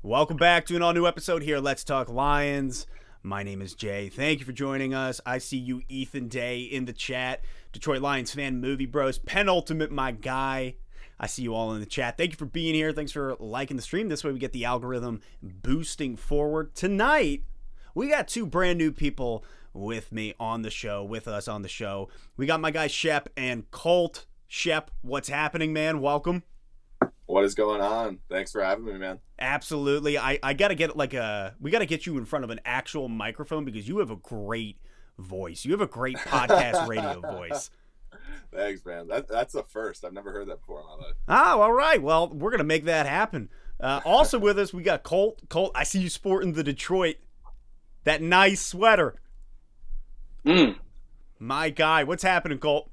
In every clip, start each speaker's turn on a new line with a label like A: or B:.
A: Welcome back to an all-new episode here. Let's Talk Lions. My name is Jay. Thank you for joining us. I see you, Ethan Day, in the chat. Detroit Lions fan, Movie Bros, Penultimate, my guy. I see you all in the chat. Thank you for being here. Thanks for liking the stream. This way we get the algorithm boosting forward. Tonight, we got two brand new people with us on the show. We got my guy Shep and Colt. Shep, what's happening, man? Welcome.
B: What is going on? Thanks for having me, man.
A: Absolutely. I gotta get we gotta get you in front of an actual microphone because you have a great voice. You have a great podcast radio voice.
B: Thanks, man. That's the first. I've never heard that before in my life.
A: Oh, all right. Well, we're gonna make that happen. Also with us, we got Colt. Colt, I see you sporting the Detroit, that nice sweater. My guy, what's happening, Colt?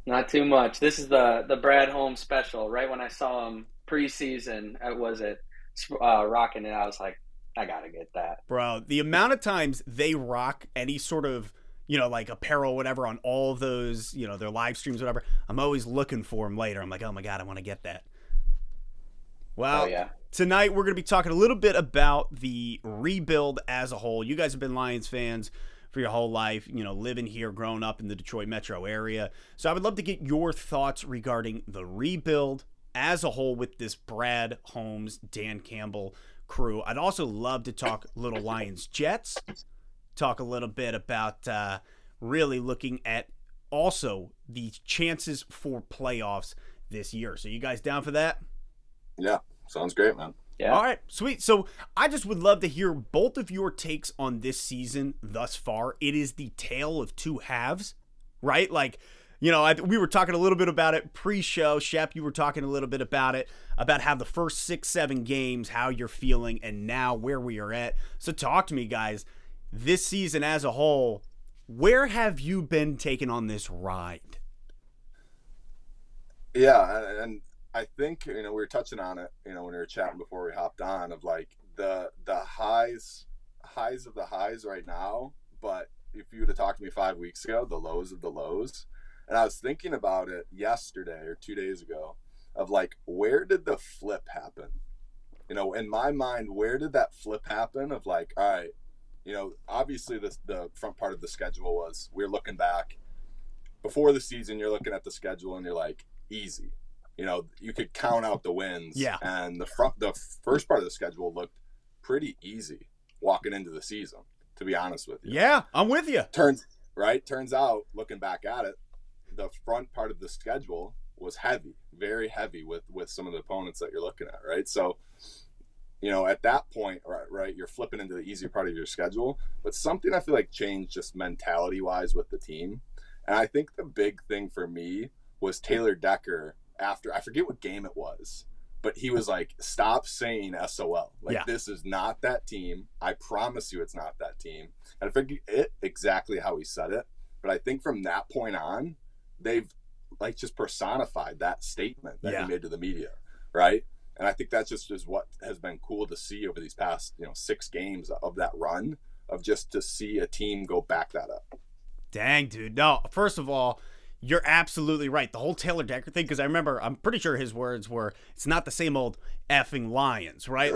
C: Not too much. This is the Brad Holmes special. Right when I saw him preseason, rocking it, I was like, I gotta get that.
A: Bro, the amount of times they rock any sort of, like apparel, whatever, on all of those, their live streams, whatever, I'm always looking for them later. I'm like, oh my God, I want to get that. Well,
C: yeah.
A: Tonight we're going to be talking a little bit about the rebuild as a whole. You guys have been Lions fans for your whole life, living here, growing up in the Detroit metro area. So I would love to get your thoughts regarding the rebuild as a whole with this Brad Holmes, Dan Campbell crew. I'd also love to talk little Lions Jets, talk a little bit about really looking at also the chances for playoffs this year. So you guys down for that?
B: Yeah, sounds great, man.
C: Yeah.
A: All right, sweet. So I just would love to hear both of your takes on this season thus far. It is the tale of two halves, right? Like, we were talking a little bit about it pre-show. Shep, you were talking a little bit about it, about how the first 6-7 games, how you're feeling, and now where we are at. So talk to me, guys. This season as a whole, where have you been taken on this ride?
B: Yeah, and I think, we were touching on it, when we were chatting before we hopped on, of like the highs of the highs right now. But if you would have talked to me 5 weeks ago, the lows of the lows. And I was thinking about it yesterday or 2 days ago of like, where did the flip happen? In my mind, where did that flip happen of like, all right, obviously the front part of the schedule was, we're looking back before the season, you're looking at the schedule and you're like, easy. You could count out the wins.
A: Yeah.
B: And the first part of the schedule looked pretty easy walking into the season, to be honest with you.
A: Yeah, I'm with you.
B: Turns out, looking back at it, the front part of the schedule was heavy, very heavy with some of the opponents that you're looking at, right? So, at that point, right, you're flipping into the easier part of your schedule. But something I feel like changed just mentality-wise with the team. And I think the big thing for me was Taylor Decker. After, I forget what game it was, but he was like, stop saying SOL. This is not that team. I promise you it's not that team. And I forget exactly how he said it, but I think from that point on, they've like just personified that statement that he made to the media, right? And I think that's just is what has been cool to see over these past 6 games of that run, of just to see a team go back that up.
A: Dang, dude. No, first of all, you're absolutely right. The whole Taylor Decker thing, because I'm pretty sure his words were, it's not the same old effing Lions, right?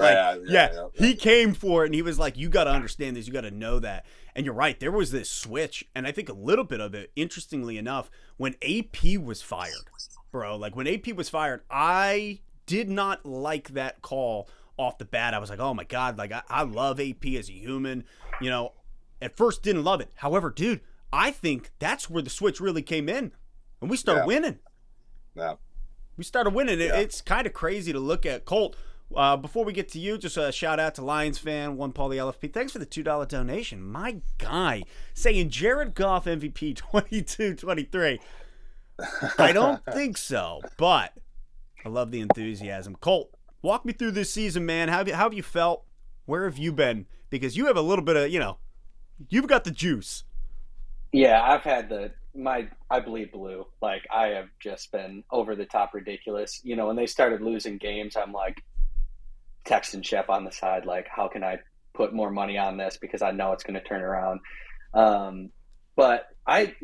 A: He came for it, and he was like, you got to understand this. You got to know that. And you're right. There was this switch, and I think a little bit of it, interestingly enough, when AP was fired, bro. Like, when AP was fired, I did not like that call off the bat. I was like, oh, my God. Like, I love AP as a human. At first didn't love it. However, dude, I think that's where the switch really came in, and we started winning.
B: Yeah.
A: We started winning. It's kind of crazy to look at. Colt, before we get to you, just a shout out to Lions fan, one Paul the LFP. Thanks for the $2 donation. My guy saying Jared Goff MVP 22-23. I don't think so, but I love the enthusiasm. Colt, walk me through this season, man. How have you felt? Where have you been? Because you have a little bit of, you've got the juice.
C: Yeah, I've had I bleed blue. Like, I have just been over the top ridiculous. When they started losing games, I'm like texting Shep on the side, like, how can I put more money on this? Because I know it's going to turn around. But I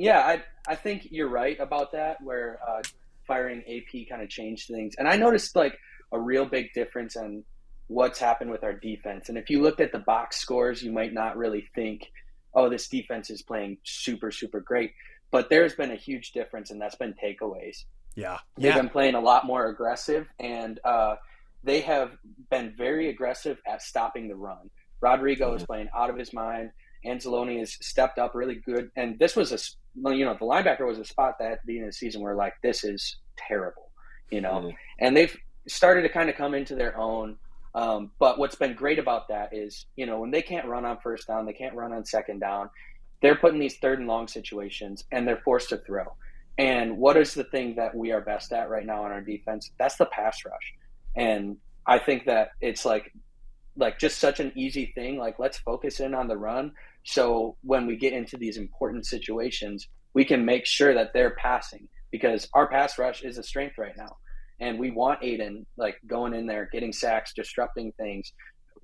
C: think you're right about that, where firing AP kind of changed things. And I noticed like a real big difference in what's happened with our defense. And if you looked at the box scores, you might not really think, oh, this defense is playing super, super great. But there's been a huge difference, and that's been takeaways.
A: Yeah.
C: They've been playing a lot more aggressive, and they have been very aggressive at stopping the run. Rodrigo is playing out of his mind. Anzalone has stepped up really good. And this was the linebacker was a spot that at the beginning of the season where like, this is terrible, and they've started to kind of come into their own. But what's been great about that is, when they can't run on first down, they can't run on second down, they're put in these third and long situations and they're forced to throw. And what is the thing that we are best at right now on our defense? That's the pass rush. And I think that it's like just such an easy thing. Like, let's focus in on the run. So when we get into these important situations, we can make sure that they're passing, because our pass rush is a strength right now. And we want Aidan like going in there, getting sacks, disrupting things,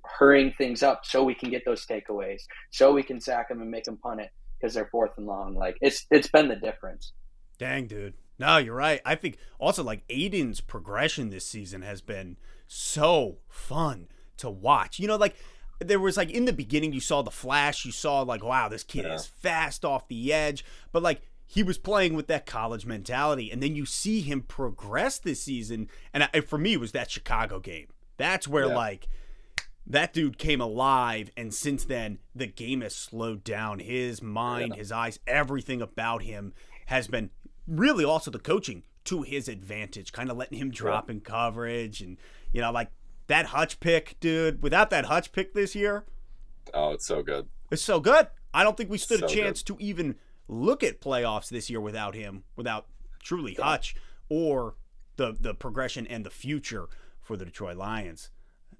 C: hurrying things up so we can get those takeaways, so we can sack them and make them punt it because they're fourth and long. Like, it's been the difference.
A: Dang, dude. No, you're right. I think also like Aidan's progression this season has been so fun to watch. Like there was like in the beginning you saw the flash, you saw like, wow, this kid is fast off the edge, but like he was playing with that college mentality, and then you see him progress this season. And for me, it was that Chicago game. That's where like that dude came alive, and since then the game has slowed down. His mind, his eyes, everything about him has been really also the coaching to his advantage, kind of letting him drop in coverage. And like that Hutch pick, dude, without that Hutch pick this year,
B: it's so good.
A: It's so good. I don't think we stood a chance to even look at playoffs this year without him, without truly Hutch or the progression and the future for the Detroit Lions.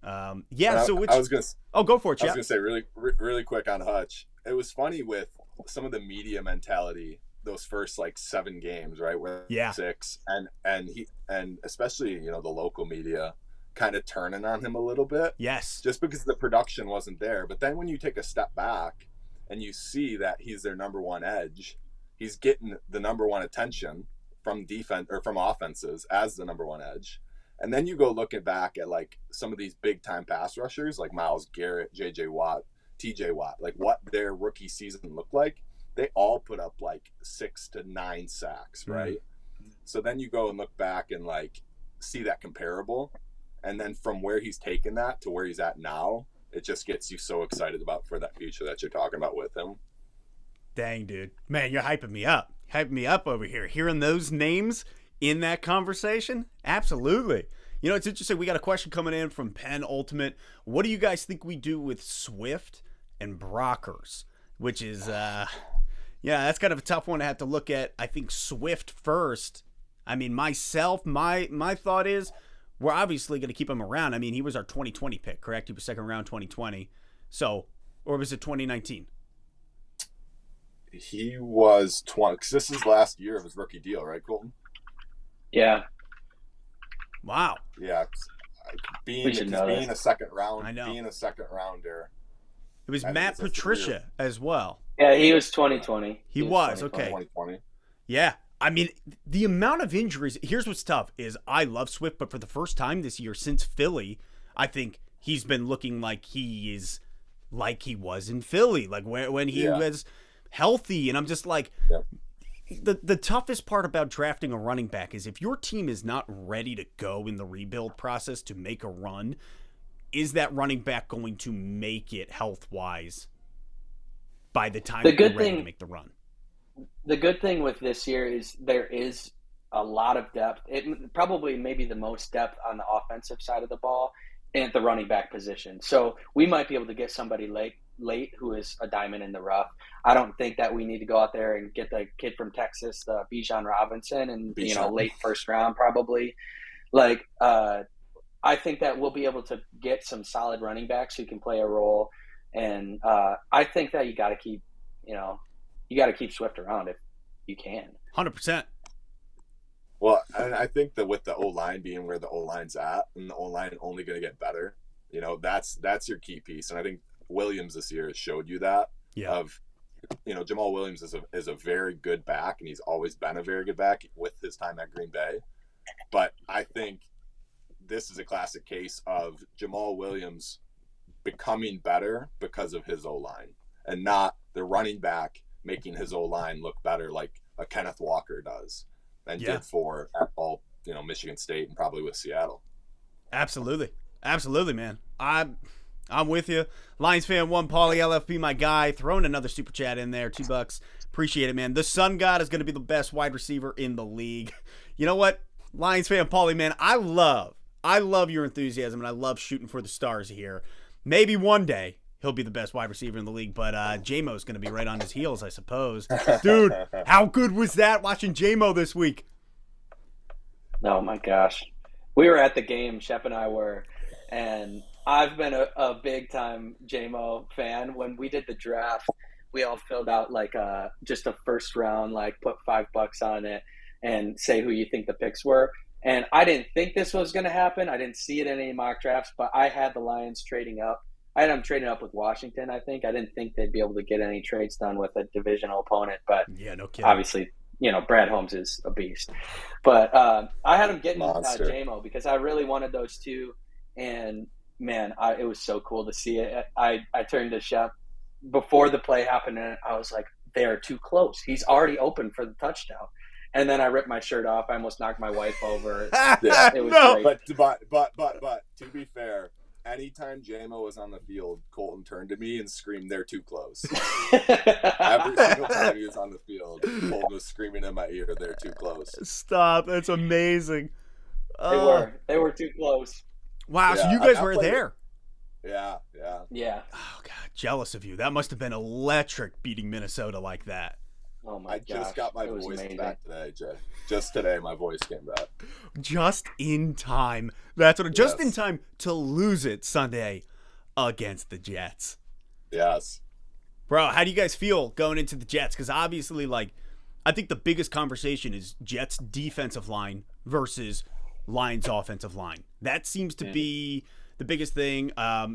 A: So it's go for it.
B: I was gonna say really quick on Hutch. It was funny with some of the media mentality those first like 7 games, right? Where 6 and especially the local media kind of turning on him a little bit.
A: Yes,
B: just because the production wasn't there. But then when you take a step back and you see that he's their number one edge, he's getting the number one attention from defense or from offenses as the number one edge. And then you go looking back at like some of these big time pass rushers like Myles Garrett, JJ Watt, TJ Watt, like what their rookie season looked like. They all put up like 6 to 9 sacks, right? So then you go and look back and like see that comparable. And then from where he's taken that to where he's at now, it just gets you so excited about for that future that you're talking about with him.
A: Dang, dude. Man, you're hyping me up. Hyping me up over here. Hearing those names in that conversation? Absolutely. It's interesting. We got a question coming in from Penn Ultimate. What do you guys think we do with Swift and Brockers? Which is, that's kind of a tough one to have to look at. I think Swift first. I mean, myself, my thought is we're obviously going to keep him around. I mean, he was our 2020 pick, correct? He was second round 2020. So, or was it 2019?
B: He was 20, because this is last year of his rookie deal, right, Colton?
C: Yeah.
A: Wow.
B: Yeah. Being a second round,
A: I know.
B: Being a second rounder.
A: It was Matt Patricia as well.
C: Yeah, he was 2020.
A: He was okay.
B: 2020.
A: Yeah. I mean, the amount of injuries, here's what's tough, is I love Swift, but for the first time this year since Philly, I think he's been looking like he is like he was in Philly, like when he was healthy. And I'm just like, the toughest part about drafting a running back is if your team is not ready to go in the rebuild process to make a run, is that running back going to make it health-wise by the time you're ready to make the run?
C: The good thing with this year is there is a lot of depth. It probably maybe the most depth on the offensive side of the ball and at the running back position. So we might be able to get somebody late who is a diamond in the rough. I don't think that we need to go out there and get the kid from Texas, the Bijan Robinson, and late first round probably. Like I think that we'll be able to get some solid running backs who can play a role, and I think that you got to keep Swift around if you can.
A: 100%.
B: Well, I think that with the O-line being where the O-line's at, and the O-line only going to get better, that's your key piece. And I think Williams this year has showed you that.
A: Yeah.
B: Jamal Williams is a very good back, and he's always been a very good back with his time at Green Bay. But I think this is a classic case of Jamal Williams becoming better because of his O-line, and not the running back making his O-line look better like a Kenneth Walker does and did for all, Michigan State and probably with Seattle.
A: Absolutely, man. I'm with you. Lions fan 1, Paulie LFP, my guy, throwing another super chat in there, $2. Appreciate it, man. The Sun God is going to be the best wide receiver in the league. You know what, Lions fan Paulie, man, I love your enthusiasm, and I love shooting for the stars here. Maybe one day he'll be the best wide receiver in the league, but J-Mo's going to be right on his heels, I suppose. Dude, how good was that watching J-Mo this week?
C: Oh, my gosh. We were at the game, Shep and I were, and I've been a big-time J-Mo fan. When we did the draft, we all filled out just a first round, put $5 on it and say who you think the picks were. And I didn't think this was going to happen. I didn't see it in any mock drafts, but I had the Lions trading up. I had them trading up with Washington, I think. I didn't think they'd be able to get any trades done with a divisional opponent, but
A: yeah, no kidding.
C: Obviously, Brad Holmes is a beast. But I had him getting J-Mo because I really wanted those two. And, man, it was so cool to see it. I turned to Shep before the play happened, and I was like, they are too close. He's already open for the touchdown. And then I ripped my shirt off. I almost knocked my wife over. It was great.
B: But to be fair, anytime J-Mo was on the field, Colton turned to me and screamed, "They're too close." Every single time he was on the field, Colton was screaming in my ear, "They're too close."
A: Stop! That's amazing.
C: They were too close.
A: Wow! Yeah, so you guys were there.
B: Yeah.
A: Oh God, jealous of you. That must have been electric beating Minnesota like that.
C: Oh my gosh.
B: I just got my voice back today, Jay. Just today, my voice came back.
A: Just in time. That's what. Just in time to lose it Sunday against the Jets.
B: Yes.
A: Bro, how do you guys feel going into the Jets? Because obviously, I think the biggest conversation is Jets defensive line versus Lions offensive line. That seems to be the biggest thing. I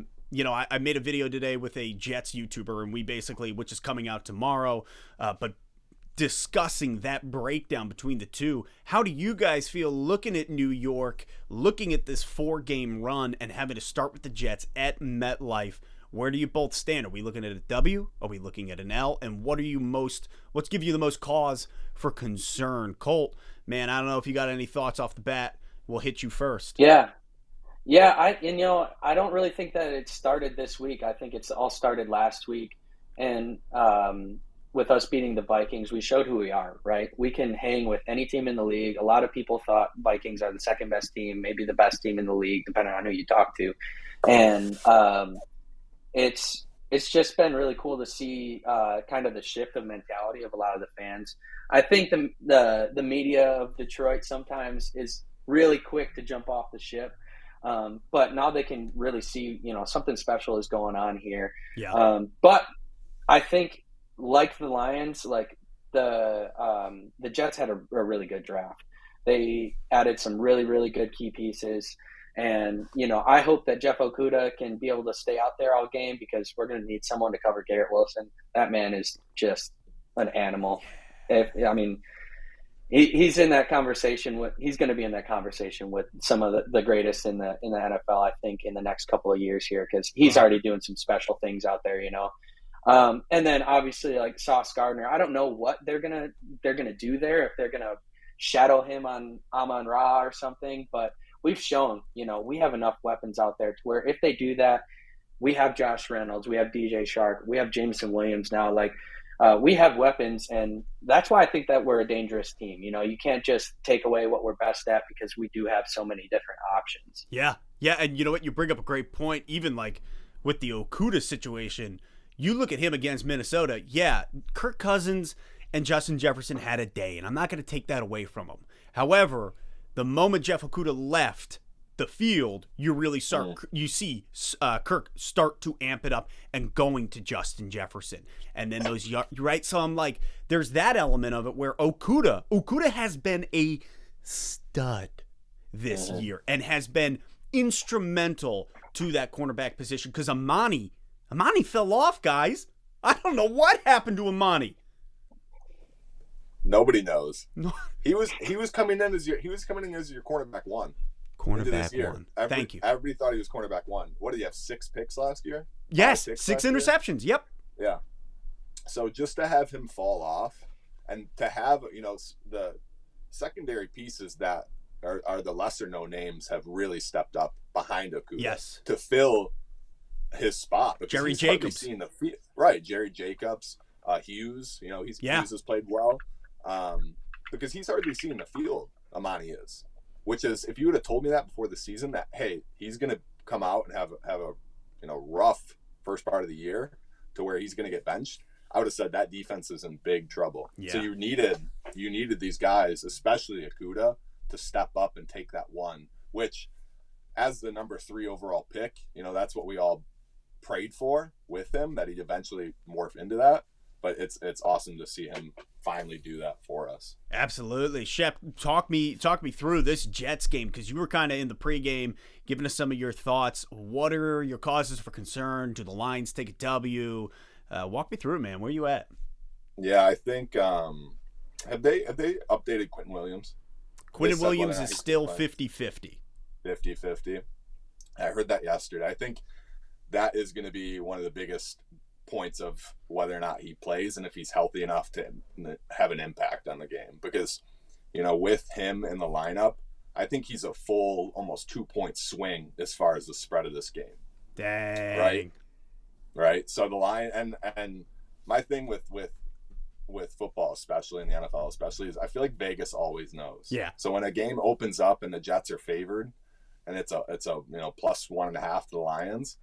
A: made a video today with a Jets YouTuber, and we basically, which is coming out tomorrow, but discussing that breakdown between the two. How do you guys feel looking at New York, looking at this 4-game run and having to start with the Jets at MetLife? Where do you both stand? Are we looking at a W? Are we looking at an L? And what's give you the most cause for concern? Colt, man, I don't know if you got any thoughts off the bat. We'll hit you first.
C: Yeah, I don't really think that it started this week. I think it's all started last week. And with us beating the Vikings, we showed who we are, right? We can hang with any team in the league. A lot of people thought Vikings are the second best team, maybe the best team in the league, depending on who you talk to. And it's just been really cool to see kind of the shift of mentality of a lot of the fans. I think the media of Detroit sometimes is really quick to jump off the ship. But now they can really see, something special is going on here.
A: Yeah.
C: But I think, like the Lions, the Jets had a really good draft. They added some really, really good key pieces. And, I hope that Jeff Okudah can be able to stay out there all game because we're going to need someone to cover Garrett Wilson. That man is just an animal. He's in that conversation he's going to be in that conversation with some of the greatest in the NFL, I think, in the next couple of years here, because he's already doing some special things out there, and then obviously Sauce Gardner, I don't know what they're gonna do there, if they're gonna shadow him on Amon-Ra or something, but we've shown, we have enough weapons out there to where if they do that, we have Josh Reynolds, we have DJ Shark, we have Jameson Williams now, we have weapons, and that's why I think that we're a dangerous team. You can't just take away what we're best at because we do have so many different options.
A: Yeah, and you know what? You bring up a great point. Even with the Okudah situation, you look at him against Minnesota. Yeah, Kirk Cousins and Justin Jefferson had a day, and I'm not going to take that away from him. However, the moment Jeff Okudah left the field, you see Kirk start to amp it up and going to Justin Jefferson, and then those right. So I'm there's that element of it where Okudah has been a stud this year and has been instrumental to that cornerback position because Amani fell off, guys. I don't know what happened to Amani.
B: Nobody knows. He was coming in as your cornerback one.
A: Cornerback one. Thank you.
B: Everybody thought he was cornerback one. What did he have? 6 picks last year?
A: Yes, 6 interceptions.
B: Year?
A: Yep.
B: Yeah. So just to have him fall off, and to have the secondary pieces that are the lesser known names have really stepped up behind Okudah.
A: Yes.
B: To fill his spot.
A: Jerry Jacobs.
B: Jerry Jacobs. Hughes. Hughes has played well. Because he's hardly seen the field. Amani is. Which is, if you would have told me that before the season, that hey, he's going to come out and have a rough first part of the year to where he's going to get benched, I would have said that defense is in big trouble.
A: Yeah.
B: So you needed these guys, especially Okudah, to step up and take that one. Which, as the number 3 overall pick, that's what we all prayed for with him, that he'd eventually morph into that. But it's awesome to see him finally do that for us.
A: Absolutely. Shep, talk me through this Jets game, because you were kind of in the pregame giving us some of your thoughts. What are your causes for concern? Do the Lions take a W? Walk me through it, man. Where are you at?
B: Yeah, I think have they updated Quentin Williams?
A: Quentin Williams is still 50-50.
B: 50-50. I heard that yesterday. I think that is going to be one of the biggest points of whether or not he plays and if he's healthy enough to have an impact on the game, because with him in the lineup, I think he's a full almost 2-point swing as far as the spread of this game.
A: Dang.
B: Right. So the line and my thing with football, especially in the NFL especially, is I feel like Vegas always knows.
A: Yeah.
B: So when a game opens up and the Jets are favored and it's a plus 1.5 to the Lions,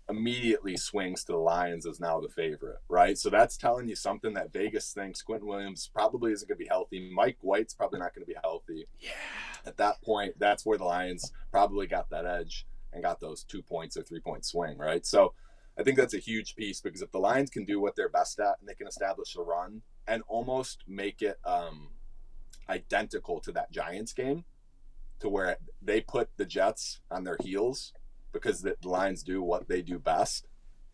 B: immediately swings to the Lions as now the favorite, right? So that's telling you something, that Vegas thinks Quentin Williams probably isn't going to be healthy. Mike White's probably not going to be healthy.
A: Yeah.
B: At that point, that's where the Lions probably got that edge and got those 2 points or 3-point swing, right? So I think that's a huge piece, because if the Lions can do what they're best at and they can establish a run and almost make it identical to that Giants game, to where they put the Jets on their heels, because the Lions do what they do best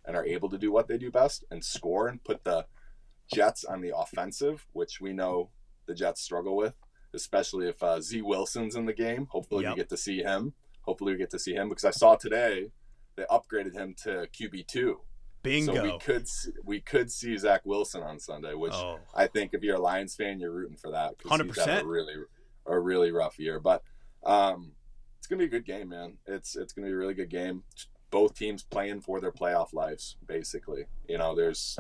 B: and are able to do what they do best and score, and put the Jets on the offensive, which we know the Jets struggle with, especially if Z Wilson's in the game. Hopefully we get to see him. Because I saw today they upgraded him to QB2.
A: Bingo.
B: So we could see Zach Wilson on Sunday, which I think if you're a Lions fan, you're rooting for that, because
A: 100%.
B: he's had a really rough year. But it's gonna be a good game, man. It's gonna be a really good game. Both teams playing for their playoff lives, basically. There's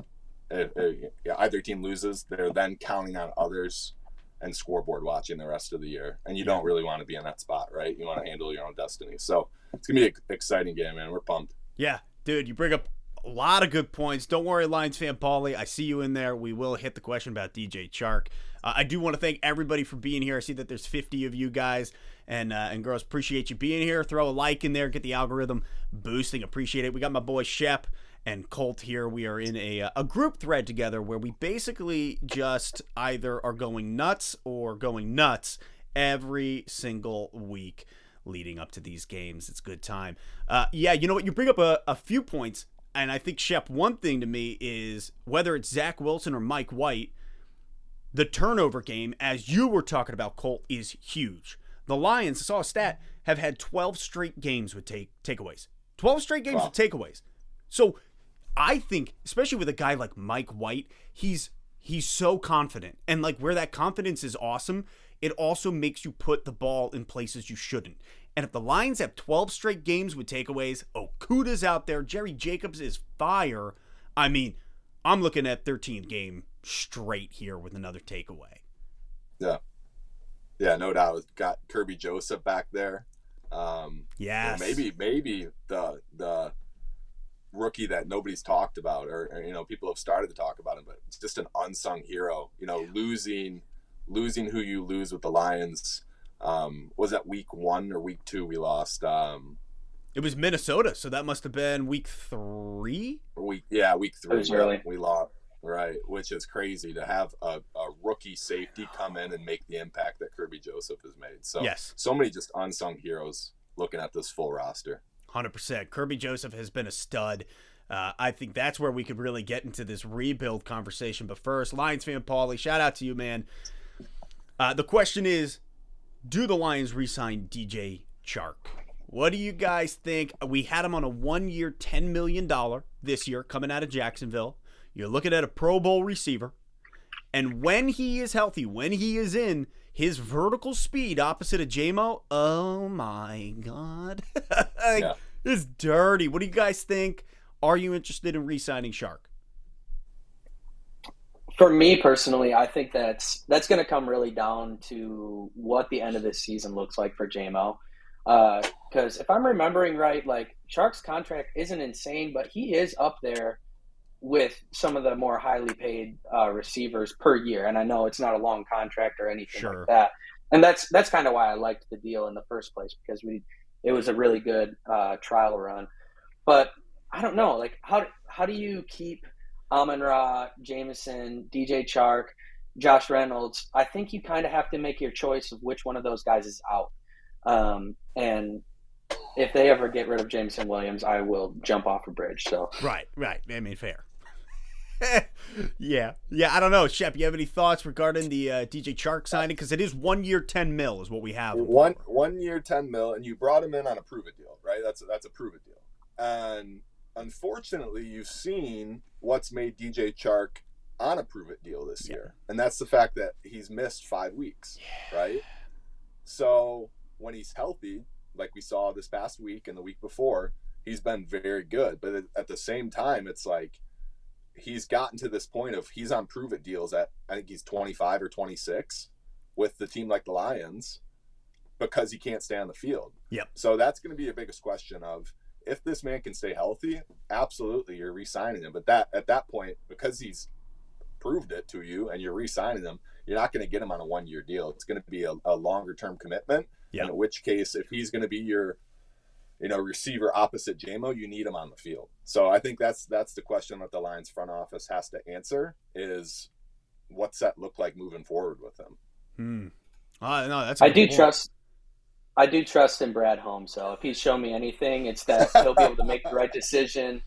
B: either team loses, they're then counting on others and scoreboard watching the rest of the year, and you don't really want to be in that spot, right? You want to handle your own destiny. So it's gonna be an exciting game, man. We're pumped.
A: Yeah, dude, you bring up a lot of good points. Don't worry, Lions fan Paulie, I see you in there. We will hit the question about DJ Chark. I do want to thank everybody for being here. I see that there's 50 of you guys and girls. Appreciate you being here. Throw a like in there, get the algorithm boosting. Appreciate it. We got my boy Shep and Colt here. We are in a group thread together where we basically just either are going nuts or going nuts every single week leading up to these games. It's a good time. Yeah, you know what? You bring up a few points, and I think, Shep, one thing to me is whether it's Zach Wilson or Mike White, the turnover game, as you were talking about, Colt, is huge. The Lions, I saw a stat, have had 12 straight games with takeaways. 12 straight games with takeaways. So I think, especially with a guy like Mike White, he's so confident. And like where that confidence is awesome, it also makes you put the ball in places you shouldn't. And if the Lions have 12 straight games with takeaways, Okudah's out there, Jerry Jacobs is fire. I mean, I'm looking at 13th game straight here with another takeaway.
B: Yeah, no doubt. Got Kerby Joseph back there.
A: Yes.
B: Maybe the rookie that nobody's talked about, or people have started to talk about him, but it's just an unsung hero. Losing who you lose with the Lions. Was that week 1 or week 2 we lost?
A: It was Minnesota, so that must have been week 3?
B: Week 3.
C: It was early.
B: We lost, right, which is crazy to have a rookie safety come in and make the impact that Kerby Joseph has made. So
A: yes.
B: So many just unsung heroes looking at this full roster.
A: 100%. Kerby Joseph has been a stud. I think that's where we could really get into this rebuild conversation. But first, Lions fan Paulie, shout out to you, man. The question is, do the Lions re-sign DJ Chark? What do you guys think? We had him on a 1-year, $10 million this year coming out of Jacksonville. You're looking at a Pro Bowl receiver. And when he is healthy, when he is in his vertical speed opposite of J-Mo, oh my God. It's dirty. What do you guys think? Are you interested in re-signing Chark?
C: For me personally, I think that's going to come really down to what the end of this season looks like for J-Mo. Because if I'm remembering right, like Chark's contract isn't insane, but he is up there with some of the more highly paid receivers per year. And I know it's not a long contract or anything like that. And that's kind of why I liked the deal in the first place, because it was a really good trial run. But I don't know, like how do you keep Amon-Ra, Jameson, DJ Chark, Josh Reynolds? I think you kind of have to make your choice of which one of those guys is out. And if they ever get rid of Jameson Williams, I will jump off a bridge. So
A: right. I mean, fair. Yeah. I don't know, Shep. You have any thoughts regarding the DJ Chark signing? Because it is 1 year, $10 million is what we have.
B: 1 year, $10 million, and you brought him in on a prove it deal, right? That's a prove it deal. And unfortunately, you've seen what's made DJ Chark on a prove it deal this year, and that's the fact that he's missed 5 weeks, right? So when he's healthy, like we saw this past week and the week before, he's been very good. But at the same time, it's like he's gotten to this point of he's on prove it deals at, I think he's 25 or 26 with the team like the Lions because he can't stay on the field.
A: Yep.
B: So that's going to be a biggest question of, if this man can stay healthy, absolutely you're re-signing him. But at that point, because he's proved it to you and you're re-signing him, you're not going to get him on a 1 year deal. It's going to be a longer term commitment.
A: Yeah.
B: In which case, if he's going to be your, receiver opposite J-Mo, you need him on the field. So I think that's the question that the Lions front office has to answer is, what's that look like moving forward with him?
A: No, that's.
C: I do trust in Brad Holmes. So if he's shown me anything, it's that he'll be able to make the right decision,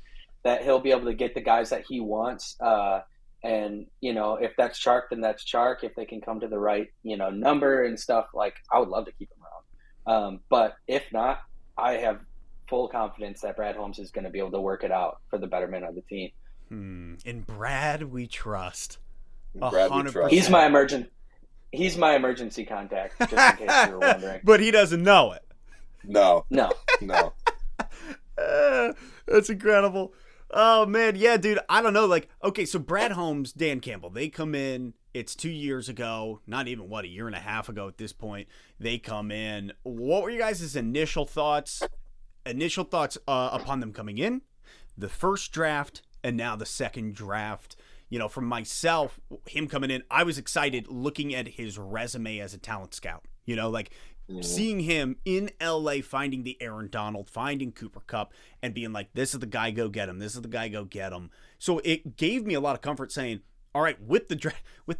C: that he'll be able to get the guys that he wants. And, if that's Chark, then that's Chark. If they can come to the right, number and stuff, like, I would love to keep him around. But if not, I have full confidence that Brad Holmes is going to be able to work it out for the betterment of the team.
A: In Brad, we trust.
B: 100%.
C: He's my emergency contact, just in case you were wondering.
A: But he doesn't know it.
B: No.
A: That's incredible. Oh, man. Yeah, dude. I don't know. Like, okay, so Brad Holmes, Dan Campbell, they come in. It's 2 years ago. Not even, a year and a half ago at this point. They come in. What were you guys' initial thoughts? Upon them coming in, the first draft, and now the second draft. From myself, him coming in, I was excited looking at his resume as a talent scout. Seeing him in LA, finding the Aaron Donald, finding Cooper Kupp, and being like, this is the guy, go get him. This is the guy, go get him. So it gave me a lot of comfort saying, all right, with the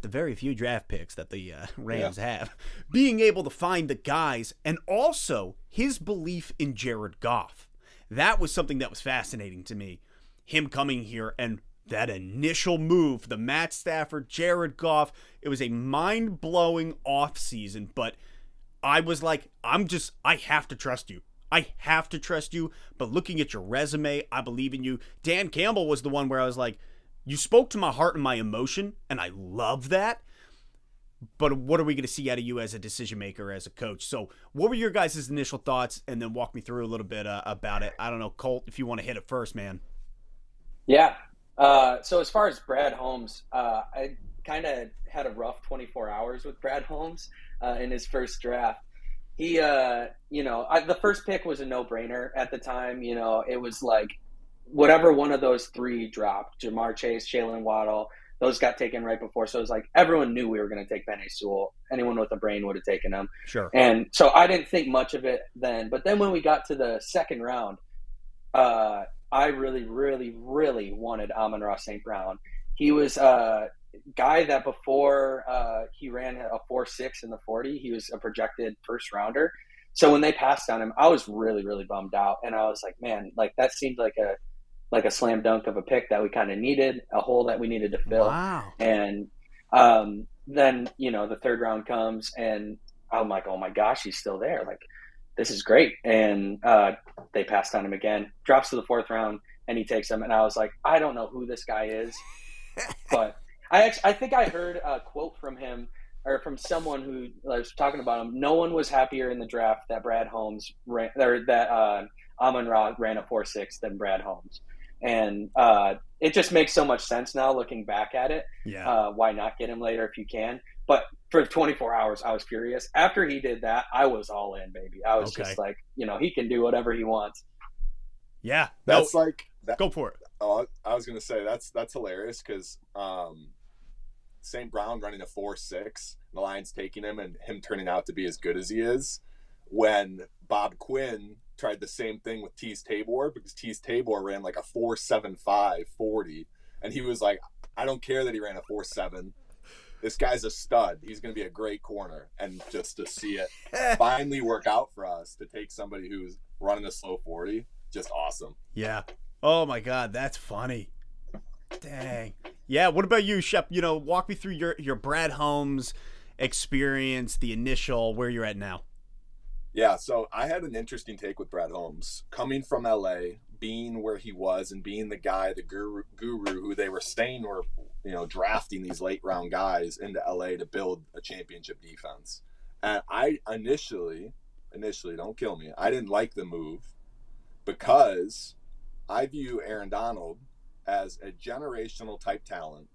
A: very few draft picks that the Rams have, being able to find the guys, and also his belief in Jared Goff. That was something that was fascinating to me. Him coming here and that initial move, the Matt Stafford, Jared Goff, it was a mind-blowing offseason, but I was like, I have to trust you. But looking at your resume, I believe in you. Dan Campbell was the one where I was like, you spoke to my heart and my emotion, and I love that. But what are we going to see out of you as a decision maker, as a coach? So what were your guys' initial thoughts? And then walk me through a little bit about it. I don't know, Colt, if you want to hit it first, man.
C: Yeah. So as far as Brad Holmes, I kind of had a rough 24 hours with Brad Holmes in his first draft. He, the first pick was a no-brainer at the time. It was like whatever one of those three dropped, Jamar Chase, Jalen Waddle, those got taken right before. So it was like everyone knew we were going to take Penei Sewell. Anyone with a brain would have taken him.
A: Sure.
C: And so I didn't think much of it then. But then when we got to the second round, I really, really, really wanted Amon-Ra St. Brown. He was a guy that before he ran a 4.6 in the 40, he was a projected first rounder. So when they passed on him, I was really, really bummed out. And I was like, man, like that seemed like like a slam dunk of a pick that we kind of needed, a hole that we needed to fill.
A: Wow.
C: And then, you know, the third round comes and I'm like, oh my gosh, he's still there. Like, this is great. And they passed on him again, drops to the fourth round, and he takes him. And I was like, I don't know who this guy is, but I think I heard a quote from him or from someone who was talking about him. No one was happier in the draft that Brad Holmes ran, or that Amon-Ra ran a 4.6 than Brad Holmes. And it just makes so much sense now looking back at it.
A: Yeah.
C: Why not get him later if you can? But for 24 hours, I was furious. After he did that, I was all in, baby. I was just like, you know, he can do whatever he wants.
A: Yeah.
B: That's like that.
A: Go for it.
B: Oh, I was gonna say that's hilarious because St. Brown running a 4.6, the Lions taking him and him turning out to be as good as he is. When Bob Quinn tried the same thing with Tease Tabor, because Tease Tabor ran like a 4.75 40, and he was like, I don't care that he ran a 4.7. This guy's a stud. He's going to be a great corner. And just to see it finally work out for us to take somebody who's running a slow 40, just awesome.
A: Yeah. Oh my God, that's funny. Dang. Yeah. What about you, Shep? You know, walk me through your Brad Holmes experience, the initial, where you're at now.
B: Yeah, so I had an interesting take with Brad Holmes. Coming from LA, being where he was and being the guy, the guru who they were saying were, you know, drafting these late round guys into LA to build a championship defense. And I initially, don't kill me, I didn't like the move because I view Aaron Donald as a generational type talent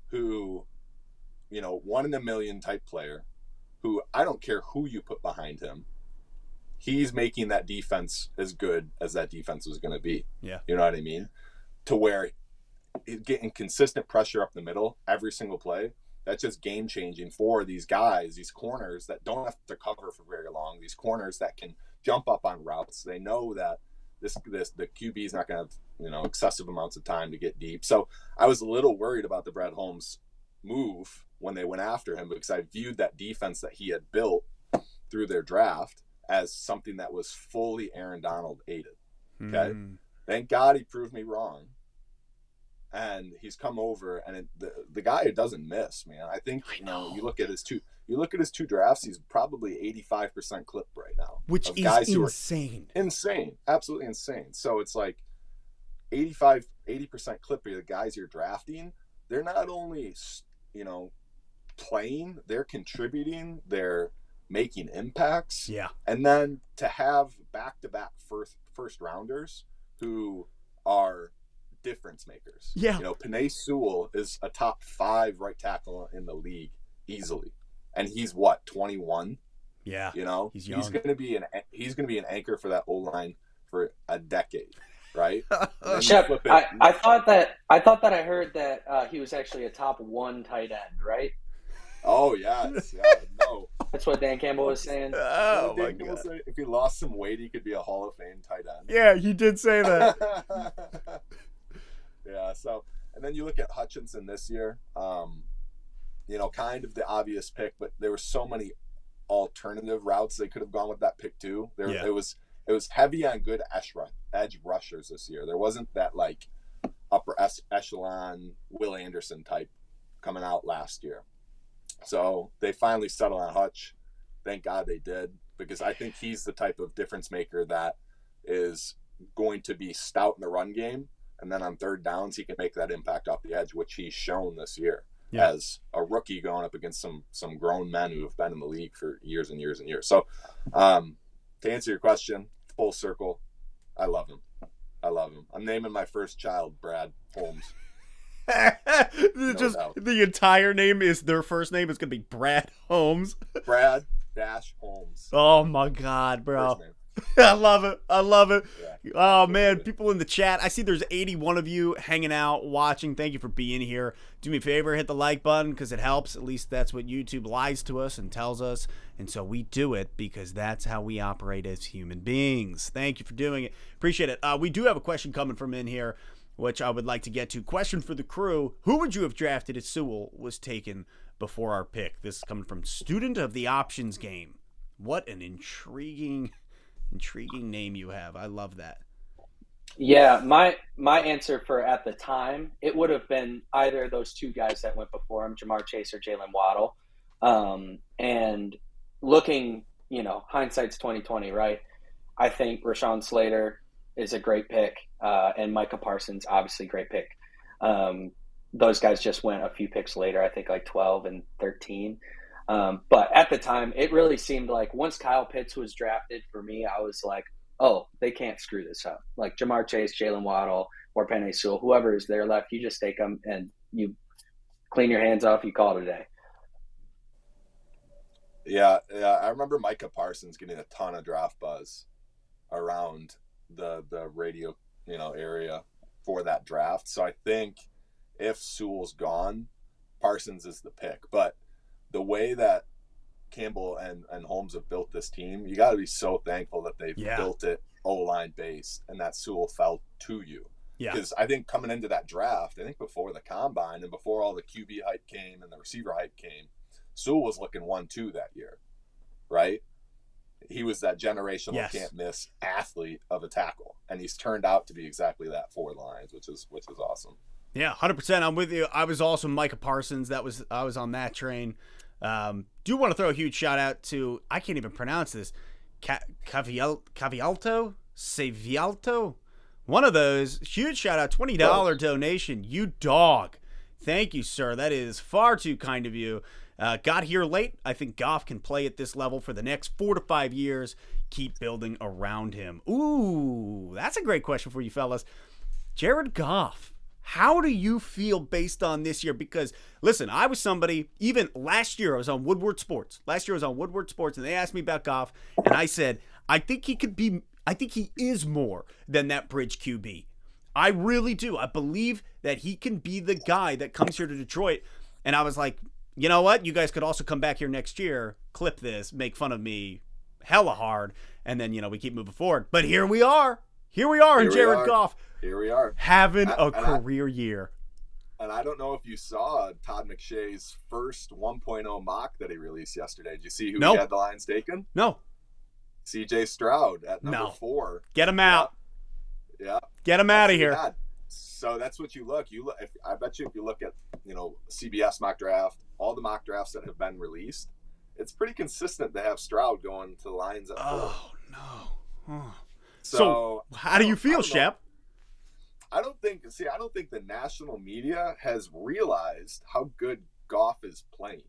B: who, you know, 1 in a million type player who I don't care who you put behind him. He's making that defense as good as that defense was going to be.
A: Yeah.
B: You know what I mean? To where getting consistent pressure up the middle every single play, that's just game changing for these guys, these corners that don't have to cover for very long, these corners that can jump up on routes. They know that the QB is not going to have, you know, excessive amounts of time to get deep. So I was a little worried about the Brad Holmes move when they went after him because I viewed that defense that he had built through their draft as something that was fully Aaron Donald aided. Okay. Thank God he proved me wrong. And he's come over and the guy doesn't miss, man. I think, you know, you look at his two drafts, he's probably 85% clip right now.
A: Which is insane.
B: Insane. Absolutely insane. So it's like 80% clip of the guys you're drafting, they're not only, you know, playing, they're contributing, they're making impacts.
A: Yeah.
B: And then to have back-to-back first rounders who are difference makers.
A: Yeah.
B: You know, Penei Sewell is a top 5 right tackle in the league easily. And he's what, 21?
A: Yeah.
B: You know,
A: he's young.
B: He's going to be an anchor for that O-line for a decade, right?
C: Shep, I thought that I heard that he was actually a top 1 tight end, right?
B: Oh yes, yeah, no.
C: That's what Dan Campbell was saying.
A: Oh my God!
B: If he lost some weight, he could be a Hall of Fame tight end.
A: Yeah, he did say that.
B: Yeah. So, and then you look at Hutchinson this year. You know, kind of the obvious pick, but there were so many alternative routes they could have gone with that pick too. It was heavy on good edge rushers this year. There wasn't that like upper echelon Will Anderson type coming out last year. So they finally settled on Hutch. Thank God they did, because I think he's the type of difference maker that is going to be stout in the run game. And then on third downs, he can make that impact off the edge, which he's shown this year as a rookie going up against some grown men who have been in the league for years and years and years. So to answer your question, full circle, I love him. I'm naming my first child Brad Holmes.
A: Just the entire name is their first name is gonna be Brad Holmes.
B: Brad Holmes.
A: Oh my God, bro. I love it. Yeah. Oh man, people in the chat. I see there's 81 of you hanging out, watching. Thank you for being here. Do me a favor, hit the like button because it helps. At least that's what YouTube lies to us and tells us. And so we do it because that's how we operate as human beings. Thank you for doing it. Appreciate it. We do have a question coming from in here, which I would like to get to. Question for the crew. Who would you have drafted if Sewell was taken before our pick? This is coming from Student of the Options Game. What an intriguing name you have. I love that.
C: Yeah, my answer for at the time, it would have been either of those two guys that went before him, Jamar Chase or Jalen Waddle. And looking, hindsight's 2020, right? I think Rashawn Slater is a great pick, and Micah Parsons, obviously great pick. Those guys just went a few picks later, I think like 12 and 13. But at the time, it really seemed like once Kyle Pitts was drafted for me, I was like, oh, they can't screw this up. Like Jamar Chase, Jalen Waddle, or Penei Sewell, whoever is there left, you just take them and you clean your hands off, you call it a day.
B: Yeah, I remember Micah Parsons getting a ton of draft buzz around the radio, area for that draft. So I think if Sewell's gone, Parsons is the pick. But the way that Campbell and Holmes have built this team, you got to be so thankful that they've built it O-line based and that Sewell fell to you. Because I think coming into that draft, I think before the combine and before all the QB hype came and the receiver hype came, Sewell was looking 1-2 that year, right? He was that generational can't miss athlete of a tackle, and he's turned out to be exactly that for the Lions, which is awesome.
A: Yeah, 100%. I'm with you. I was also Micah Parsons. I was on that train. Do want to throw a huge shout out to, I can't even pronounce this, Cavialto, Savialto, one of those. Huge shout out, $20 donation. You dog. Thank you, sir. That is far too kind of you. Got here late. I think Goff can play at this level for the next 4 to 5 years. Keep building around him. Ooh, that's a great question for you fellas. Jared Goff, how do you feel based on this year? Because, listen, I was somebody, even last year I was on Woodward Sports. And they asked me about Goff, and I said, I think he is more than that bridge QB. I really do. I believe that he can be the guy that comes here to Detroit. And I was like, you know what? You guys could also come back here next year, clip this, make fun of me hella hard, and then, we keep moving forward. But here we are. And Jared Goff.
B: Here we are.
A: Having a career year.
B: And I don't know if you saw Todd McShay's first 1.0 mock that he released yesterday. Did you see who he had the Lions taken?
A: No.
B: CJ Stroud at number 4.
A: Get him out.
B: Yeah.
A: Get him out of here.
B: So that's what you look. I bet you if you look at, CBS mock draft, all the mock drafts that have been released, it's pretty consistent to have Stroud going to the Lions at 4.
A: Oh, no. Oh.
B: So
A: how do you feel, Shep?
B: I don't think the national media has realized how good Goff is playing.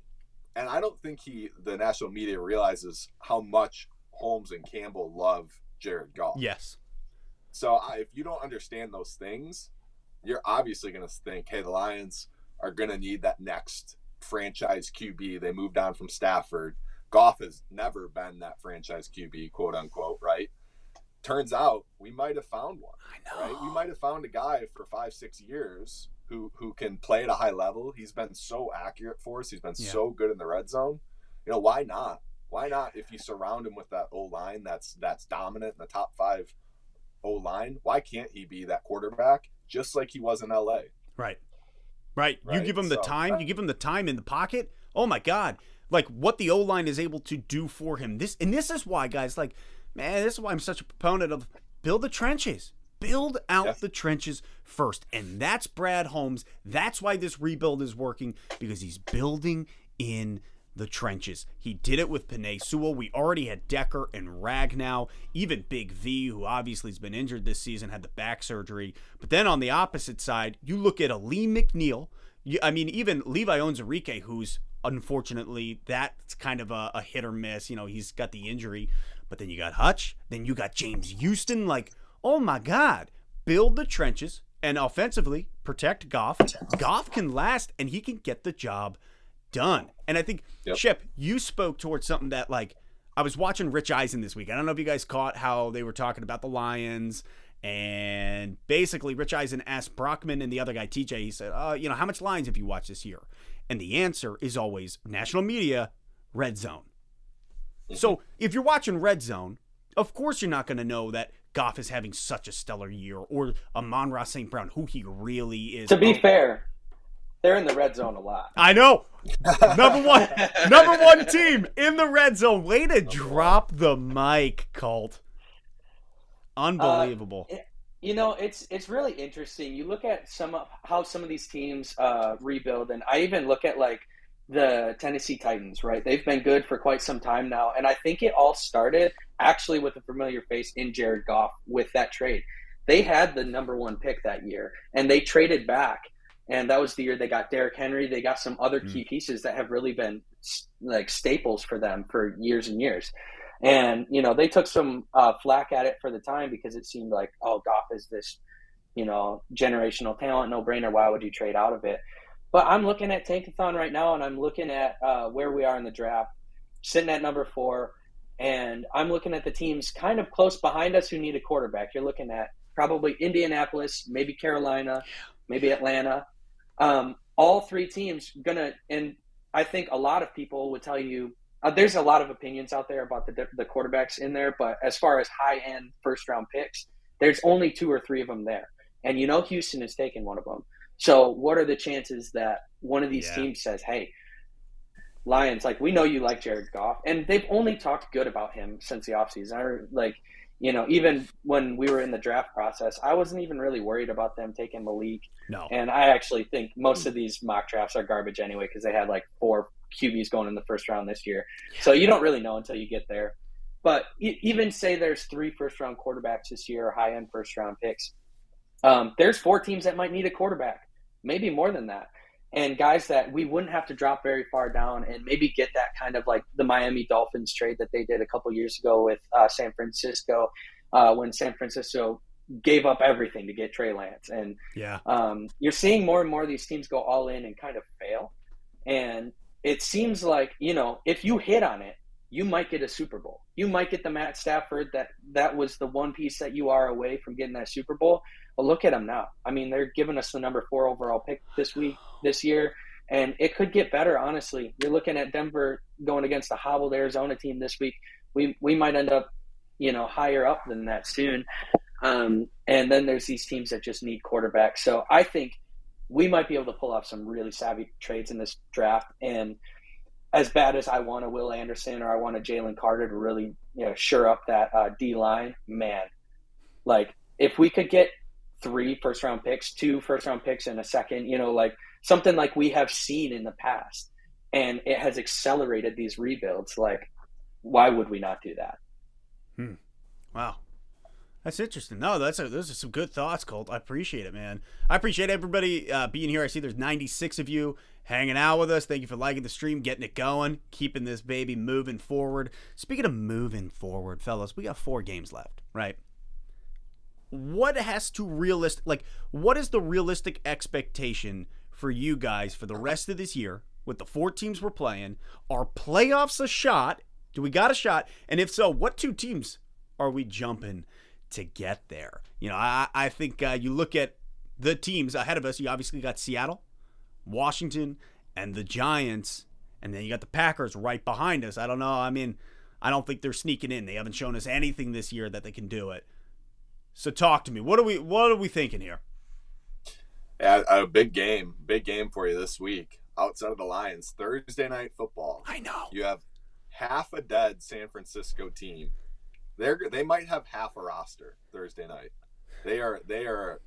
B: And I don't think the national media realizes how much Holmes and Campbell love Jared Goff.
A: Yes.
B: So if you don't understand those things, you're obviously going to think, hey, the Lions are going to need that next franchise QB. They moved on from Stafford. Goff has never been that franchise QB, quote unquote, right? Turns out we might have found one. I know. Right? We might have found a guy for 5-6 years who can play at a high level. He's been so accurate for us. He's been so good in the red zone. Why not? Why not, if you surround him with that O-line that's dominant in the top 5 O-line, why can't he be that quarterback just like he was in LA?
A: Right. You give him the time. You give him the time in the pocket. Oh, my God. Like, what the O-line is able to do for him. This is why, guys, this is why I'm such a proponent of build the trenches. Build out the trenches first. And that's Brad Holmes. That's why this rebuild is working, because he's building in the trenches. He did it with Penei Sewell. We already had Decker and Ragnow. Even Big V, who obviously has been injured this season, had the back surgery. But then on the opposite side, you look at Aleem McNeil. Even Levi Onwuzurike, who's unfortunately, that's kind of a hit or miss. He's got the injury. But then you got Hutch. Then you got James Houston. Oh my God. Build the trenches and offensively protect Goff. Goff can last and he can get the job done. And I think, Shep, you spoke towards something that, I was watching Rich Eisen this week. I don't know if you guys caught how they were talking about the Lions. And basically, Rich Eisen asked Brockman and the other guy, TJ, he said, how much Lions have you watched this year? And the answer is always national media, red zone. Mm-hmm. So if you're watching red zone, of course you're not going to know that Goff is having such a stellar year, or Amon-Ra St. Brown, who he really is.
C: To be fair, they're in the red zone a lot.
A: I know. number one team in the red zone. Way to drop the mic, Colt. Unbelievable.
C: It's really interesting. You look at how some of these teams rebuild, and I even look at like the Tennessee Titans, right? They've been good for quite some time now, and I think it all started actually with a familiar face in Jared Goff with that trade. They had the number 1 pick that year, and they traded back, and that was the year they got Derrick Henry. They got some other key pieces that have really been like staples for them for years and years. And, they took some flack at it for the time because it seemed like, oh, Goff is this, generational talent, no brainer. Why would you trade out of it? But I'm looking at Tankathon right now, and I'm looking at where we are in the draft, sitting at number 4. And I'm looking at the teams kind of close behind us who need a quarterback. You're looking at probably Indianapolis, maybe Carolina, maybe Atlanta. All 3 teams and I think a lot of people would tell you, there's a lot of opinions out there about the quarterbacks in there, but as far as high-end first-round picks, there's only 2 or 3 of them there. And Houston has taken one of them. So what are the chances that one of these teams says, hey, Lions, like, we know you like Jared Goff, and they've only talked good about him since the offseason. Even when we were in the draft process, I wasn't even really worried about them taking Malik.
A: No.
C: And I actually think most of these mock drafts are garbage anyway because they had like 4 QBs going in the first round this year. So you don't really know until you get there. But even say there's 3 first-round quarterbacks this year, or high-end first-round picks, there's 4 teams that might need a quarterback, maybe more than that. And guys that we wouldn't have to drop very far down and maybe get that kind of like the Miami Dolphins trade that they did a couple years ago with San Francisco when San Francisco gave up everything to get Trey Lance. And you're seeing more and more of these teams go all in and kind of fail. And it seems like, if you hit on it, you might get a Super Bowl. You might get the Matt Stafford that was the one piece that you are away from getting that Super Bowl. But look at them now. I mean, they're giving us the number 4 overall pick this year, and it could get better, honestly. You're looking at Denver going against the hobbled Arizona team this week. We might end up, higher up than that soon. And then there's these teams that just need quarterbacks. So I think we might be able to pull off some really savvy trades in this draft. And as bad as I want a Will Anderson or I want a Jalen Carter to really, shore up that D-line, man, like if we could get 3 first-round picks, 2 first-round picks, and a second, like something like we have seen in the past, and it has accelerated these rebuilds. Like, why would we not do that?
A: Wow. That's interesting. No, those are some good thoughts, Colt. I appreciate it, man. I appreciate everybody being here. I see there's 96 of you hanging out with us. Thank you for liking the stream, getting it going, keeping this baby moving forward. Speaking of moving forward, fellas, we got 4 games left, right? What is the realistic expectation for you guys for the rest of this year with the 4 teams we're playing? Are playoffs a shot? Do we got a shot? And if so, what 2 teams are we jumping to get there? I think you look at the teams ahead of us. You obviously got Seattle, Washington, and the Giants, and then you got the Packers right behind us. I don't know. I mean, I don't think they're sneaking in. They haven't shown us anything this year that they can do it. So talk to me. What are we thinking here?
B: Yeah, a big game for you this week. Outside of the Lions, Thursday night football.
A: I know.
B: You have half a dead San Francisco team. They might have half a roster Thursday night. They are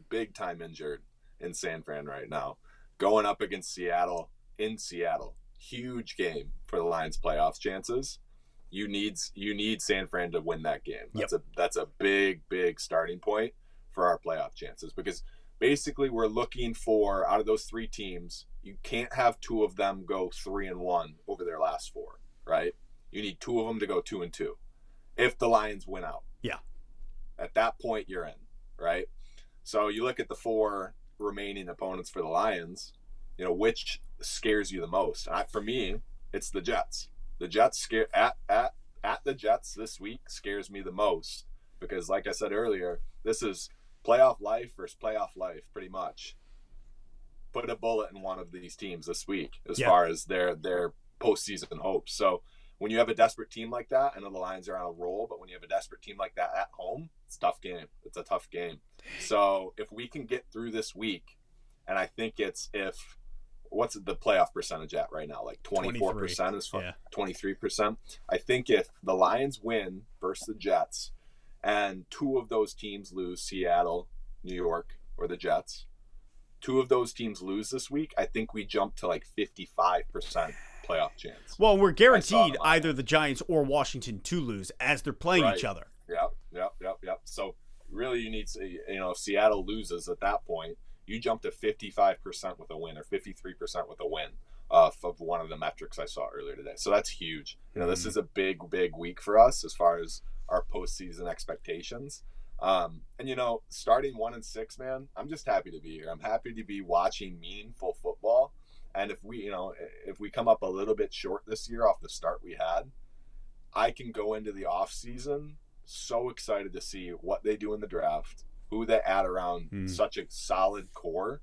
B: big time injured in San Fran right now. Going up against Seattle in Seattle. Huge game for the Lions' playoffs chances. You need San Fran to win that game. That's a big starting point for our playoff chances, because basically we're looking for, out of those 3 teams, you can't have 2 of them go 3-1 over their last 4, right? You need 2 of them to go 2-2 if the Lions win out. Yeah. At that point you're in, right? So you look at the 4 remaining opponents for the Lions, which scares you the most? For me, it's the Jets. The Jets at the Jets this week scares me the most, because like I said earlier, this is playoff life versus playoff life, pretty much. Put a bullet in one of these teams this week as far as their postseason hopes. So when you have a desperate team like that, I know the Lions are on a roll, but when you have a desperate team like that at home, it's a tough game. It's a tough game. So if we can get through this week, and I think what's the playoff percentage at right now? Like 24% is 23%. I think if the Lions win versus the Jets, and 2 of those teams lose, Seattle, New York, or the Jets. 2 of those teams lose this week, I think we jump to like 55% playoff chance.
A: Well, we're guaranteed either the Giants or Washington to lose as they're playing each other.
B: Yep. So really you need to, if Seattle loses at that point, you jump to 55% with a win or 53% with a win of one of the metrics I saw earlier today. So that's huge. This is a big week for us as far as our postseason expectations. And starting 1-6, man, I'm just happy to be here. I'm happy to be watching meaningful football. And if we come up a little bit short this year off the start we had, I can go into the off season so excited to see what they do in the draft, who they add around such a solid core.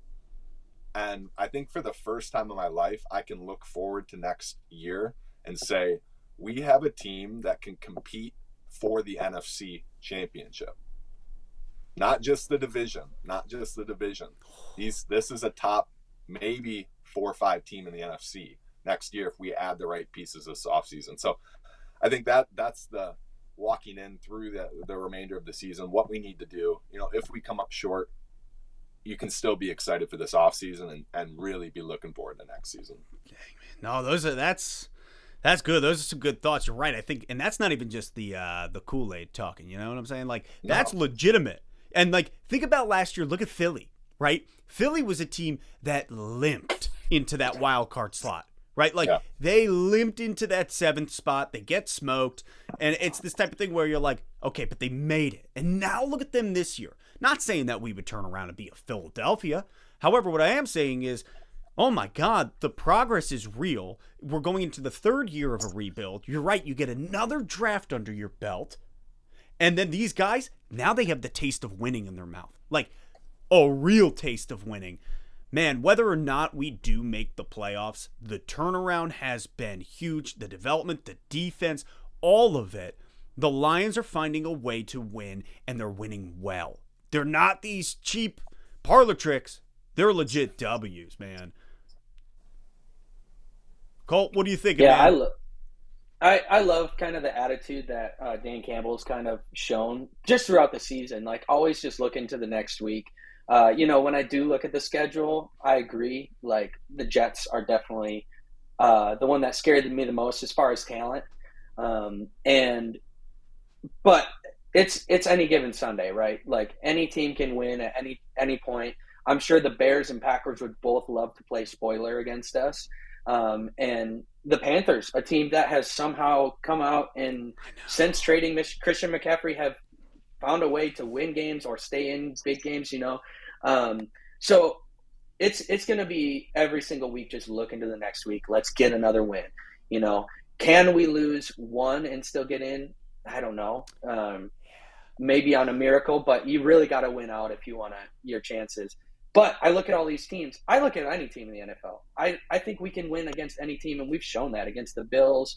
B: And I think for the first time in my life, I can look forward to next year and say, we have a team that can compete for the NFC championship. Not just the division. This is a top maybe 4 or 5 team in the NFC next year if we add the right pieces this offseason. So I think that's the walking in through the remainder of the season, what we need to do. If we come up short, you can still be excited for this offseason and really be looking forward to next season.
A: No, that's good. Those are some good thoughts. You're right. I think, and that's not even just the Kool-Aid talking. You know what I'm saying? Like, that's legitimate. And like, think about last year. Look at Philly, right? Philly was a team that limped into that wild card slot, right? Like, they limped into that 7th spot. They get smoked. And it's this type of thing where you're like, okay, but they made it. And now look at them this year. Not saying that we would turn around and be a Philadelphia. However, what I am saying is, oh my God, the progress is real. We're going into the 3rd year of a rebuild. You're right. You get another draft under your belt. And then these guys, now they have the taste of winning in their mouth. Like, a real taste of winning. Man, whether or not we do make the playoffs, the turnaround has been huge. The development, the defense, all of it. The Lions are finding a way to win, and they're winning well. They're not these cheap parlor tricks. They're legit W's, man. Colt, what do you think?
C: Yeah, I love kind of the attitude that Dan Campbell's kind of shown just throughout the season. Like, always just looking to the next week. When I do look at the schedule, I agree. Like, the Jets are definitely the one that scared me the most as far as talent. But it's any given Sunday, right? Like, any team can win at any point. I'm sure the Bears and Packers would both love to play spoiler against us. And the Panthers, a team that has somehow come out and since trading Christian McCaffrey have found a way to win games or stay in big games, So it's going to be every single week just look into the next week. Let's get another win. Can we lose one and still get in? I don't know. Maybe on a miracle, but you really got to win out if you want your chances. But I look at all these teams. I look at any team in the NFL. I think we can win against any team, and we've shown that against the Bills,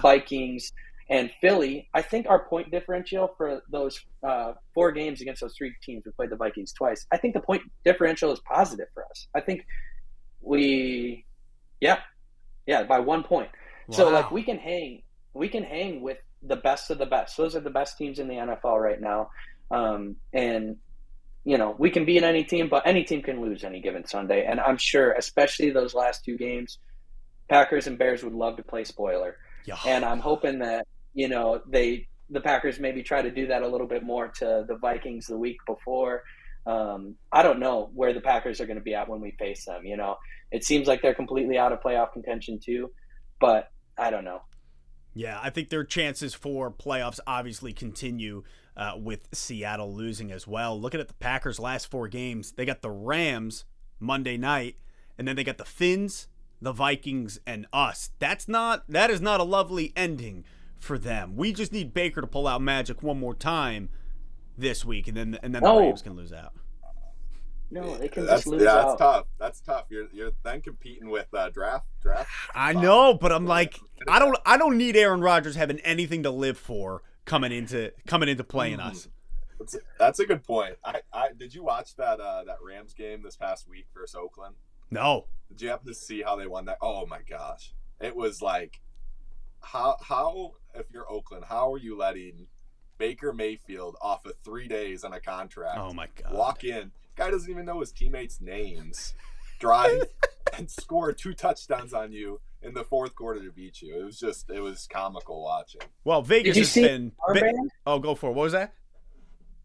C: Vikings, and Philly. I think our point differential for those 4 games against those 3 teams, we played the Vikings twice, I think the point differential is positive for us. I think by 1 point. Wow. So, like, we can hang with the best of the best. Those are the best teams in the NFL right now. We can beat any team, but any team can lose any given Sunday. And I'm sure, especially those last 2 games, Packers and Bears would love to play spoiler. Yeah. And I'm hoping that, the Packers maybe try to do that a little bit more to the Vikings the week before. I don't know where the Packers are going to be at when we face them. It seems like they're completely out of playoff contention too, but I don't know.
A: Yeah, I think their chances for playoffs obviously continue with Seattle losing as well. Looking at the Packers' last 4 games, they got the Rams Monday night, and then they got the Finns, the Vikings, and us. That is not a lovely ending for them. We just need Baker to pull out magic one more time this week, and then the Rams can lose out.
C: No, they can just lose out.
B: That's tough. That's tough. You're then competing with draft.
A: I know, but I'm like, I don't need Aaron Rodgers having anything to live for coming into playing us.
B: That's a good point. I did you watch that Rams game this past week versus Oakland?
A: No.
B: Did you happen to see how they won that? Oh my gosh, it was like, how if you're Oakland, how are you letting Baker Mayfield off of 3 days on a contract.
A: Oh my God.
B: Walk in. Guy doesn't even know his teammates' names. Drive and score 2 touchdowns on you in the fourth quarter to beat you. It was comical watching.
A: Well, Vegas has been. Oh, go for it. What was that?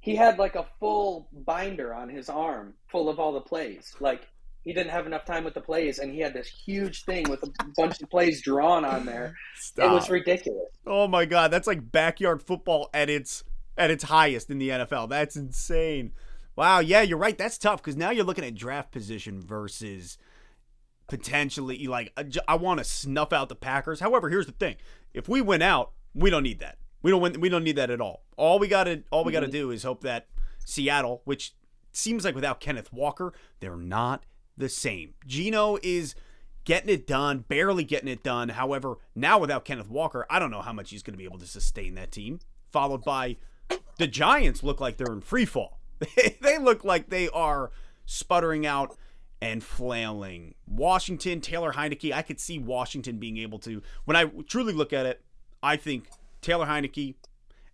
C: He had like a full binder on his arm full of all the plays. Like, he didn't have enough time with the plays, and he had this huge thing with a bunch of plays drawn on there. Stop. It was ridiculous.
A: Oh my God, that's like backyard football at its highest in the NFL. That's insane. Wow, yeah, you're right. That's tough because now you're looking at draft position versus potentially like I want to snuff out the Packers. However, here's the thing: if we win out, we don't need that. We don't need that at all. All we gotta do is hope that Seattle, which seems like without Kenneth Walker, they're not the same. Geno is getting it done, barely getting it done. However, now without Kenneth Walker, I don't know how much he's going to be able to sustain that team. Followed by the Giants look like they're in free fall. They look like they are sputtering out and flailing. Washington, Taylor Heineke, I could see Washington being able to, when I truly look at it, I think Taylor Heineke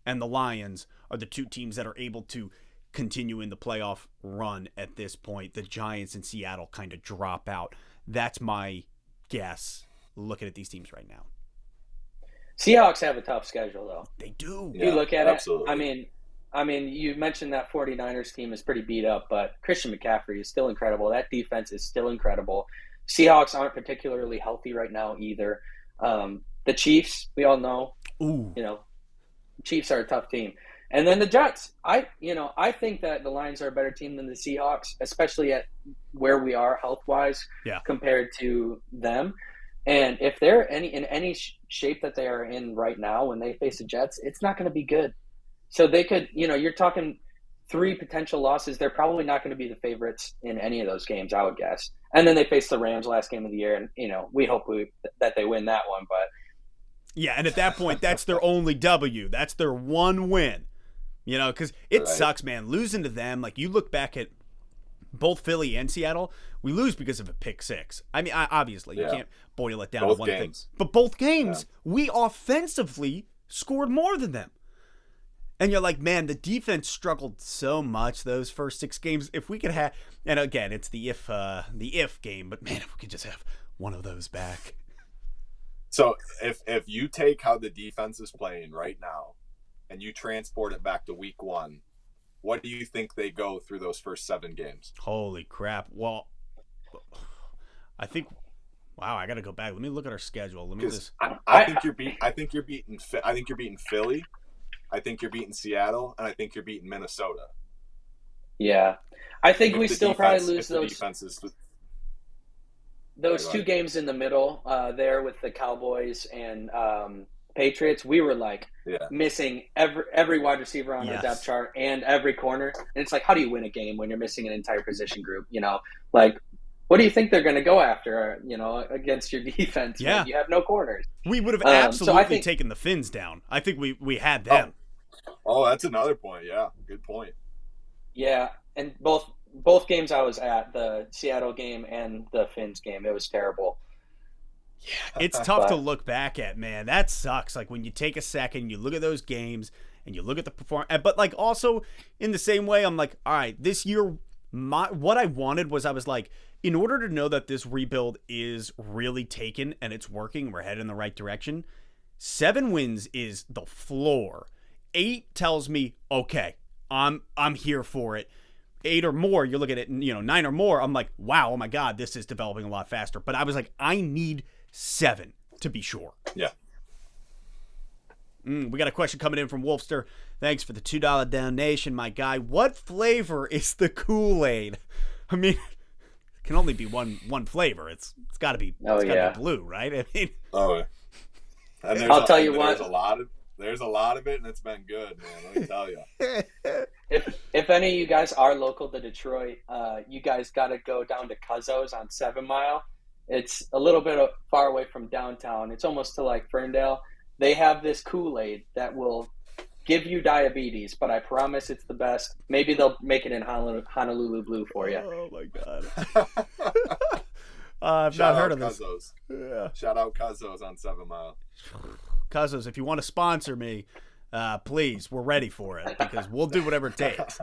A: and the Lions are the 2 teams that are able to continue in the playoff run at this point. The Giants and Seattle kind of drop out. That's my guess looking at these teams right now.
C: Seahawks have a tough schedule, though.
A: They do.
C: You look at
B: absolutely.
C: it. I mean, you mentioned that 49ers team is pretty beat up, but Christian McCaffrey is still incredible. That defense is still incredible. Seahawks aren't particularly healthy right now either. The Chiefs, we all know.
A: Ooh.
C: Chiefs are a tough team. And then the Jets. I think that the Lions are a better team than the Seahawks, especially at where we are health-wise compared to them. And if they're in any shape that they are in right now when they face the Jets, it's not going to be good. So they could, you're talking 3 potential losses. They're probably not going to be the favorites in any of those games, I would guess. And then they face the Rams last game of the year, and we hope that they win that one. But
A: yeah, and at that point, that's their only W. That's their one win. Because it sucks, man. Losing to them, like you look back at both Philly and Seattle, we lose because of a pick 6. I mean, obviously, you can't boil it down to one thing. But both games, we offensively scored more than them. And you're like, man, the defense struggled so much those first 6 games. If we could have, and again, it's the if game, but man, if we could just have one of those back.
B: So if you take how the defense is playing right now, and you transport it back to week 1, what do you think they go through those first 7 games?
A: Holy crap! Well, I think. Wow, I got to go back. Let me look at our schedule. Let me just.
B: I think you're beating Philly. I think you're beating Seattle, and I think you're beating Minnesota.
C: Yeah, I think we still probably lose those. Those 2 games in the middle there with the Cowboys and Patriots, we were like missing every wide receiver on the depth chart and every corner. And it's like, how do you win a game when you're missing an entire position group? Like, what do you think they're going to go after, against your defense when you have no corners?
A: We would have absolutely taken the Finns down. I think we had them.
B: Oh, that's another point. Yeah, good point.
C: Yeah, and both games I was at, the Seattle game and the Finns game, it was terrible.
A: Yeah, it's tough to look back at, man. That sucks. Like when you take a second, you look at those games and you look at the performance. But like also in the same way, I'm like, all right, this year, what I wanted was I was like, in order to know that this rebuild is really taken and it's working, we're headed in the right direction. 7 wins is the floor. 8 tells me, okay, I'm here for it. 8 or more, you're looking at 9 or more. I'm like, wow, oh my God, this is developing a lot faster. But I was like, I need 7 to be sure.
B: Yeah.
A: We got a question coming in from Wolfster. Thanks for the $2 donation, my guy. What flavor is the Kool-Aid? I mean, it can only be one flavor. It's got to be be blue, right? I mean,
B: and
C: I'll tell you what.
B: There's a lot of it, and it's been good, man. Let me tell you.
C: If any of you guys are local to Detroit, you guys got to go down to Cuzzo's on 7 Mile. It's a little bit far away from downtown. It's almost to like Ferndale. They have this Kool-Aid that will give you diabetes, but I promise it's the best. Maybe they'll make it in Honolulu Blue for you.
A: Oh, my God. I've not heard of this.
B: Yeah. Shout out Cuzzo's on 7 Mile.
A: Cuzzo's, if you want to sponsor me, please, we're ready for it because we'll do whatever it takes.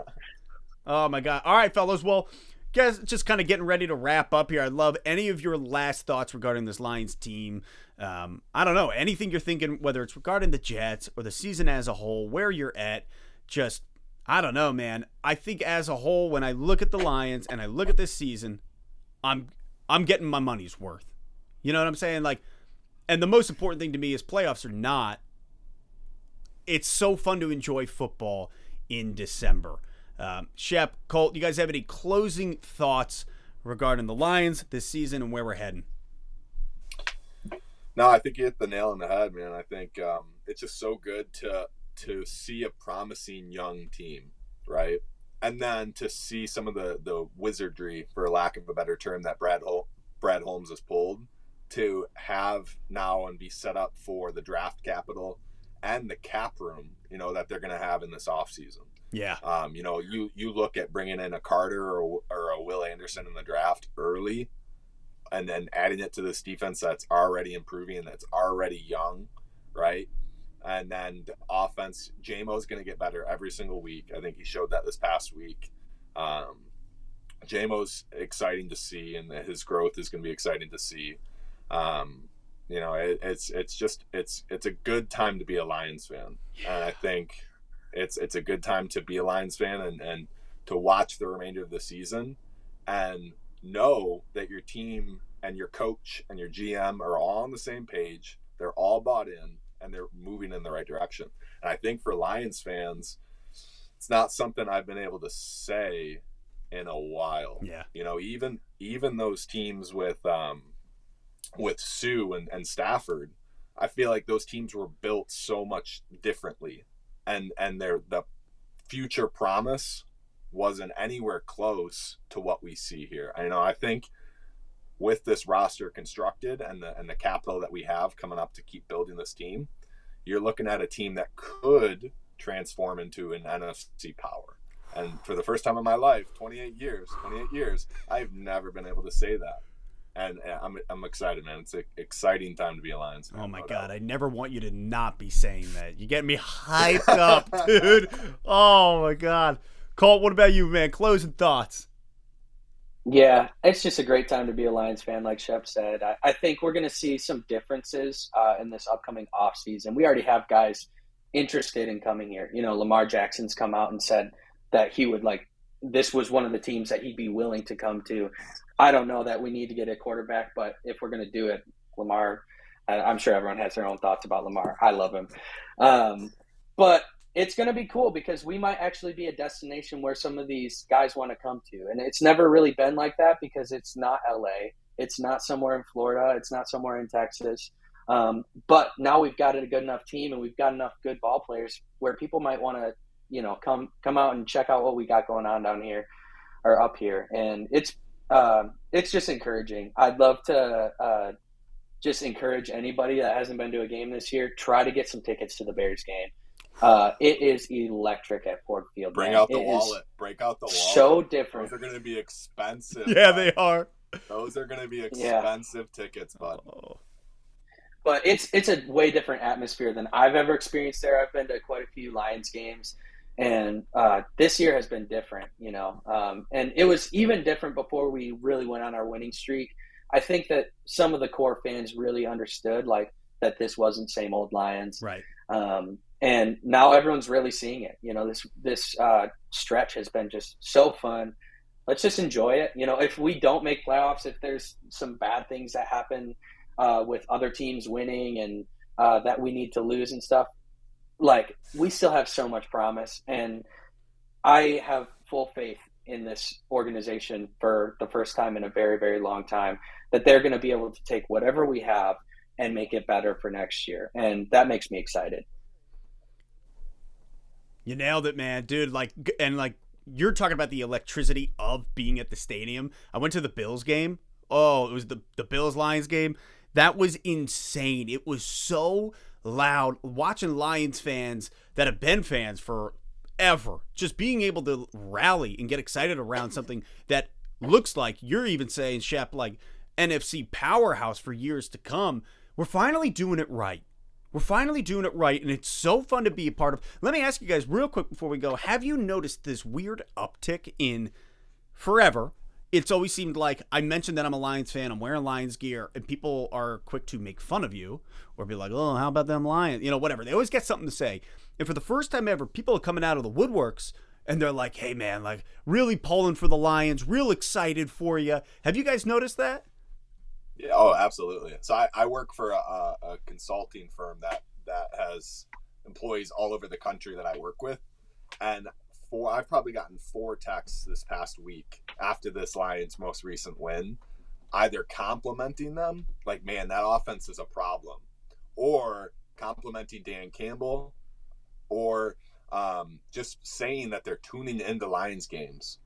A: Oh, my God. All right, fellas. Well, guys, just kind of getting ready to wrap up here. I'd love any of your last thoughts regarding this Lions team. I don't know, anything you're thinking, whether it's regarding the Jets or the season as a whole, where you're at. Just, I don't know, man. I think as a whole, when I look at the Lions and I look at this season, I'm getting my money's worth. You know what I'm saying? Like, and the most important thing to me is playoffs or not, it's so fun to enjoy football in December. Shep, Colt, you guys have any closing thoughts regarding the Lions this season and where we're heading?
B: No, I think you hit the nail on the head, man. I think it's just so good to see a promising young team, right? And then to see some of the wizardry, for lack of a better term, that Brad Holmes has pulled to have now and be set up for the draft capital and the cap room, that they're going to have in this offseason.
A: Yeah.
B: You look at bringing in a Carter or a Will Anderson in the draft early and then adding it to this defense that's already improving and that's already young, right? And then the offense, Jamo's going to get better every single week. I think he showed that this past week. Jamo's exciting to see, and his growth is going to be exciting to see. It's a good time to be a Lions fan. And I think it's a good time to be a Lions fan and to watch the remainder of the season and know that your team and your coach and your GM are all on the same page. They're all bought in and they're moving in the right direction. And I think for Lions fans, it's not something I've been able to say in a while.
A: Yeah.
B: Even those teams with Sue and Stafford, I feel like those teams were built so much differently, and the future promise wasn't anywhere close to what we see here. I think with this roster constructed and the capital that we have coming up to keep building this team, you're looking at a team that could transform into an NFC power. And for the first time in my life, 28 years, I've never been able to say that. And I'm excited, man. It's an exciting time to be a Lions fan.
A: Oh, my God. I never want you to not be saying that. You get me hyped up, dude. Oh, my God. Colt, what about you, man? Closing thoughts.
C: Yeah, it's just a great time to be a Lions fan, like Shep said. I think we're going to see some differences in this upcoming offseason. We already have guys interested in coming here. Lamar Jackson's come out and said that he would this was one of the teams that he'd be willing to come to. I don't know that we need to get a quarterback, but if we're going to do it, Lamar, I'm sure everyone has their own thoughts about Lamar. I love him. But it's going to be cool because we might actually be a destination where some of these guys want to come to. And it's never really been like that because it's not LA. It's not somewhere in Florida. It's not somewhere in Texas. But now we've got a good enough team and we've got enough good ball players where people might want to, come out and check out what we got going on down here or up here. And it's just encouraging. I'd love to just encourage anybody that hasn't been to a game this year, try to get some tickets to the Bears game. It is electric at Ford Field.
B: Break out the wallet.
C: So different.
B: Those are going to be expensive.
A: Yeah, they are.
B: Those are going to be expensive tickets, bud.
A: Oh.
C: But it's a way different atmosphere than I've ever experienced there. I've been to quite a few Lions games, and this year has been different, and it was even different before we really went on our winning streak. I think that some of the core fans really understood that this wasn't same old Lions.
A: Right.
C: And now everyone's really seeing it. This stretch has been just so fun. Let's just enjoy it. If we don't make playoffs, if there's some bad things that happen with other teams winning and that we need to lose and stuff, we still have so much promise. And I have full faith in this organization for the first time in a very, very long time that they're going to be able to take whatever we have and make it better for next year. And that makes me excited.
A: You nailed it, man, dude. You're talking about the electricity of being at the stadium. I went to the Bills game. Oh, it was the Bills-Lions game. That was insane. It was so loud. Watching Lions fans that have been fans forever, just being able to rally and get excited around something that looks like, you're even saying, Shep, NFC powerhouse for years to come. We're finally doing it right. We're finally doing it right, and it's so fun to be a part of. Let me ask you guys real quick before we go. Have you noticed this weird uptick in forever? It's always seemed like I mentioned that I'm a Lions fan, I'm wearing Lions gear, and people are quick to make fun of you or be like, oh, how about them Lions? Whatever. They always get something to say. And for the first time ever, people are coming out of the woodworks, and they're like, hey, man, like really pulling for the Lions, real excited for you. Have you guys noticed that?
B: Yeah, oh, absolutely. So I work for a consulting firm that has employees all over the country that I work with. And I've probably gotten 4 texts this past week after this Lions' most recent win, either complimenting them, like, man, that offense is a problem, or complimenting Dan Campbell, or just saying that they're tuning into Lions games.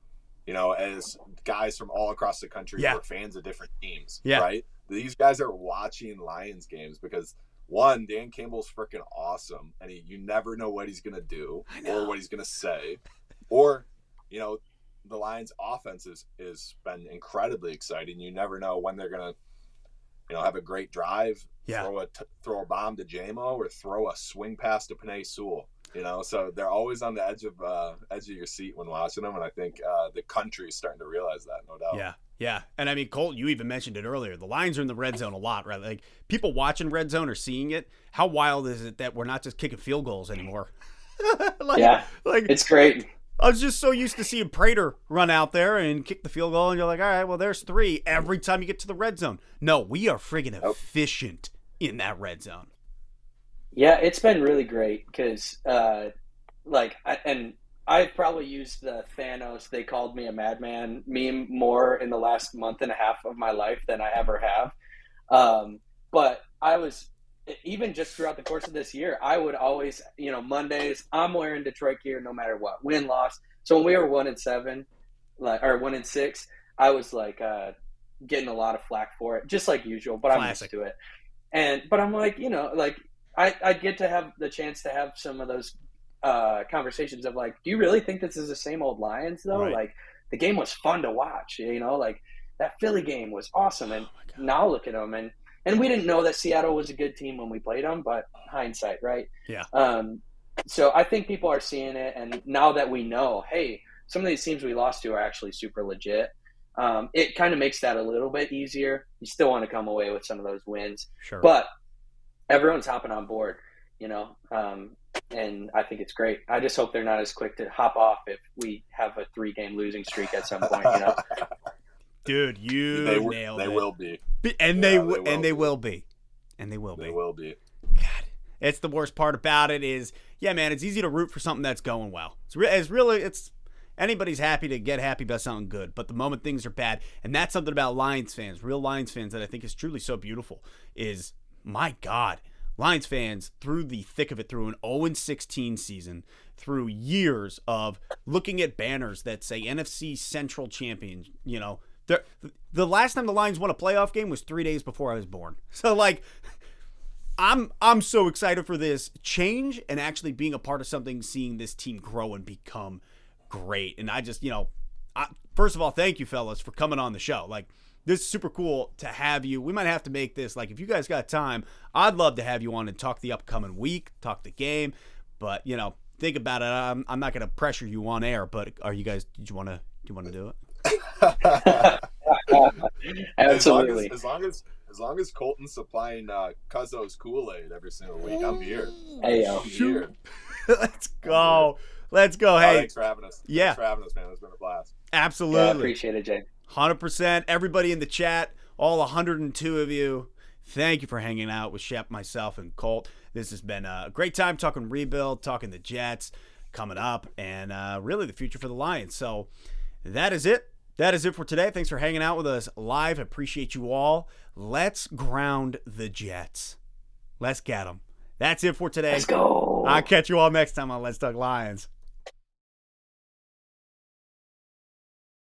B: As guys from all across the country who are fans of different teams, right? These guys are watching Lions games because, one, Dan Campbell's freaking awesome, and you never know what he's going to do or what he's going to say. Or, the Lions' offense is been incredibly exciting. You never know when they're going to, have a great drive, throw a bomb to JMO, or throw a swing pass to Penei Sewell. So they're always on the edge of your seat when watching them, and I think the country is starting to realize that, no doubt.
A: Yeah. And I mean, Colt, you even mentioned it earlier. The Lions are in the red zone a lot, right? Like, people watching red zone are seeing it. How wild is it that we're not just kicking field goals anymore?
C: It's great.
A: I was just so used to seeing Prater run out there and kick the field goal, and you're like, all right, well, there's 3 every time you get to the red zone. No, we are friggin' efficient in that red zone.
C: Yeah, it's been really great because, I've probably used the Thanos, they called me a madman meme more in the last month and a half of my life than I ever have. But I was, even just throughout the course of this year, I would always, Mondays, I'm wearing Detroit gear no matter what, win, loss. So when we were 1-7, or 1-6, I was getting a lot of flack for it, just like usual, but I'm used to it. But I'm like, I get to have the chance to have some of those conversations of like, do you really think this is the same old Lions though?
A: Right.
C: Like, the game was fun to watch, that Philly game was awesome. And now look at them. And we didn't know that Seattle was a good team when we played them, but hindsight, right?
A: Yeah.
C: So I think people are seeing it. And now that we know, hey, some of these teams we lost to are actually super legit. It kind of makes that a little bit easier. You still want to come away with some of those wins,
A: sure,
C: but everyone's hopping on board, and I think it's great. I just hope they're not as quick to hop off if we have a 3-game losing streak at some point,
A: Dude, nailed it.
B: They will be.
A: And they will be. God, it's the worst part about it is, man, it's easy to root for something that's going well. It's anybody's happy to get happy about something good, but the moment things are bad, and that's something about Lions fans, real Lions fans, that I think is truly so beautiful, is, my God, Lions fans, through the thick of it, through an 0-16 season, through years of looking at banners that say NFC Central champion, the last time the Lions won a playoff game was 3 days before I was born. So, I'm so excited for this change and actually being a part of something, seeing this team grow and become great. And I just, first of all, thank you, fellas, for coming on the show. This is super cool to have you. We might have to make this, if you guys got time, I'd love to have you on and talk the upcoming week, talk the game. But, think about it. I'm not going to pressure you on air, but are you guys, do you want to do it?
C: Absolutely.
B: As long as Colton's supplying Cuzzo's Kool-Aid every single week, I'm here.
C: Hey, yo.
B: I'm here.
A: Let's go. Hey,
B: thanks for having us.
A: Yeah.
B: Thanks for having us, man. It's been a blast.
A: Absolutely.
C: Yeah, I appreciate it, Jay.
A: 100%. Everybody in the chat, all 102 of you, thank you for hanging out with Shep, myself, and Colt. This has been a great time talking rebuild, talking the Jets coming up, and really the future for the Lions. So that is it. That is it for today. Thanks for hanging out with us live. Appreciate you all. Let's ground the Jets. Let's get them. That's it for today.
C: Let's go.
A: I'll catch you all next time on Let's Talk Lions.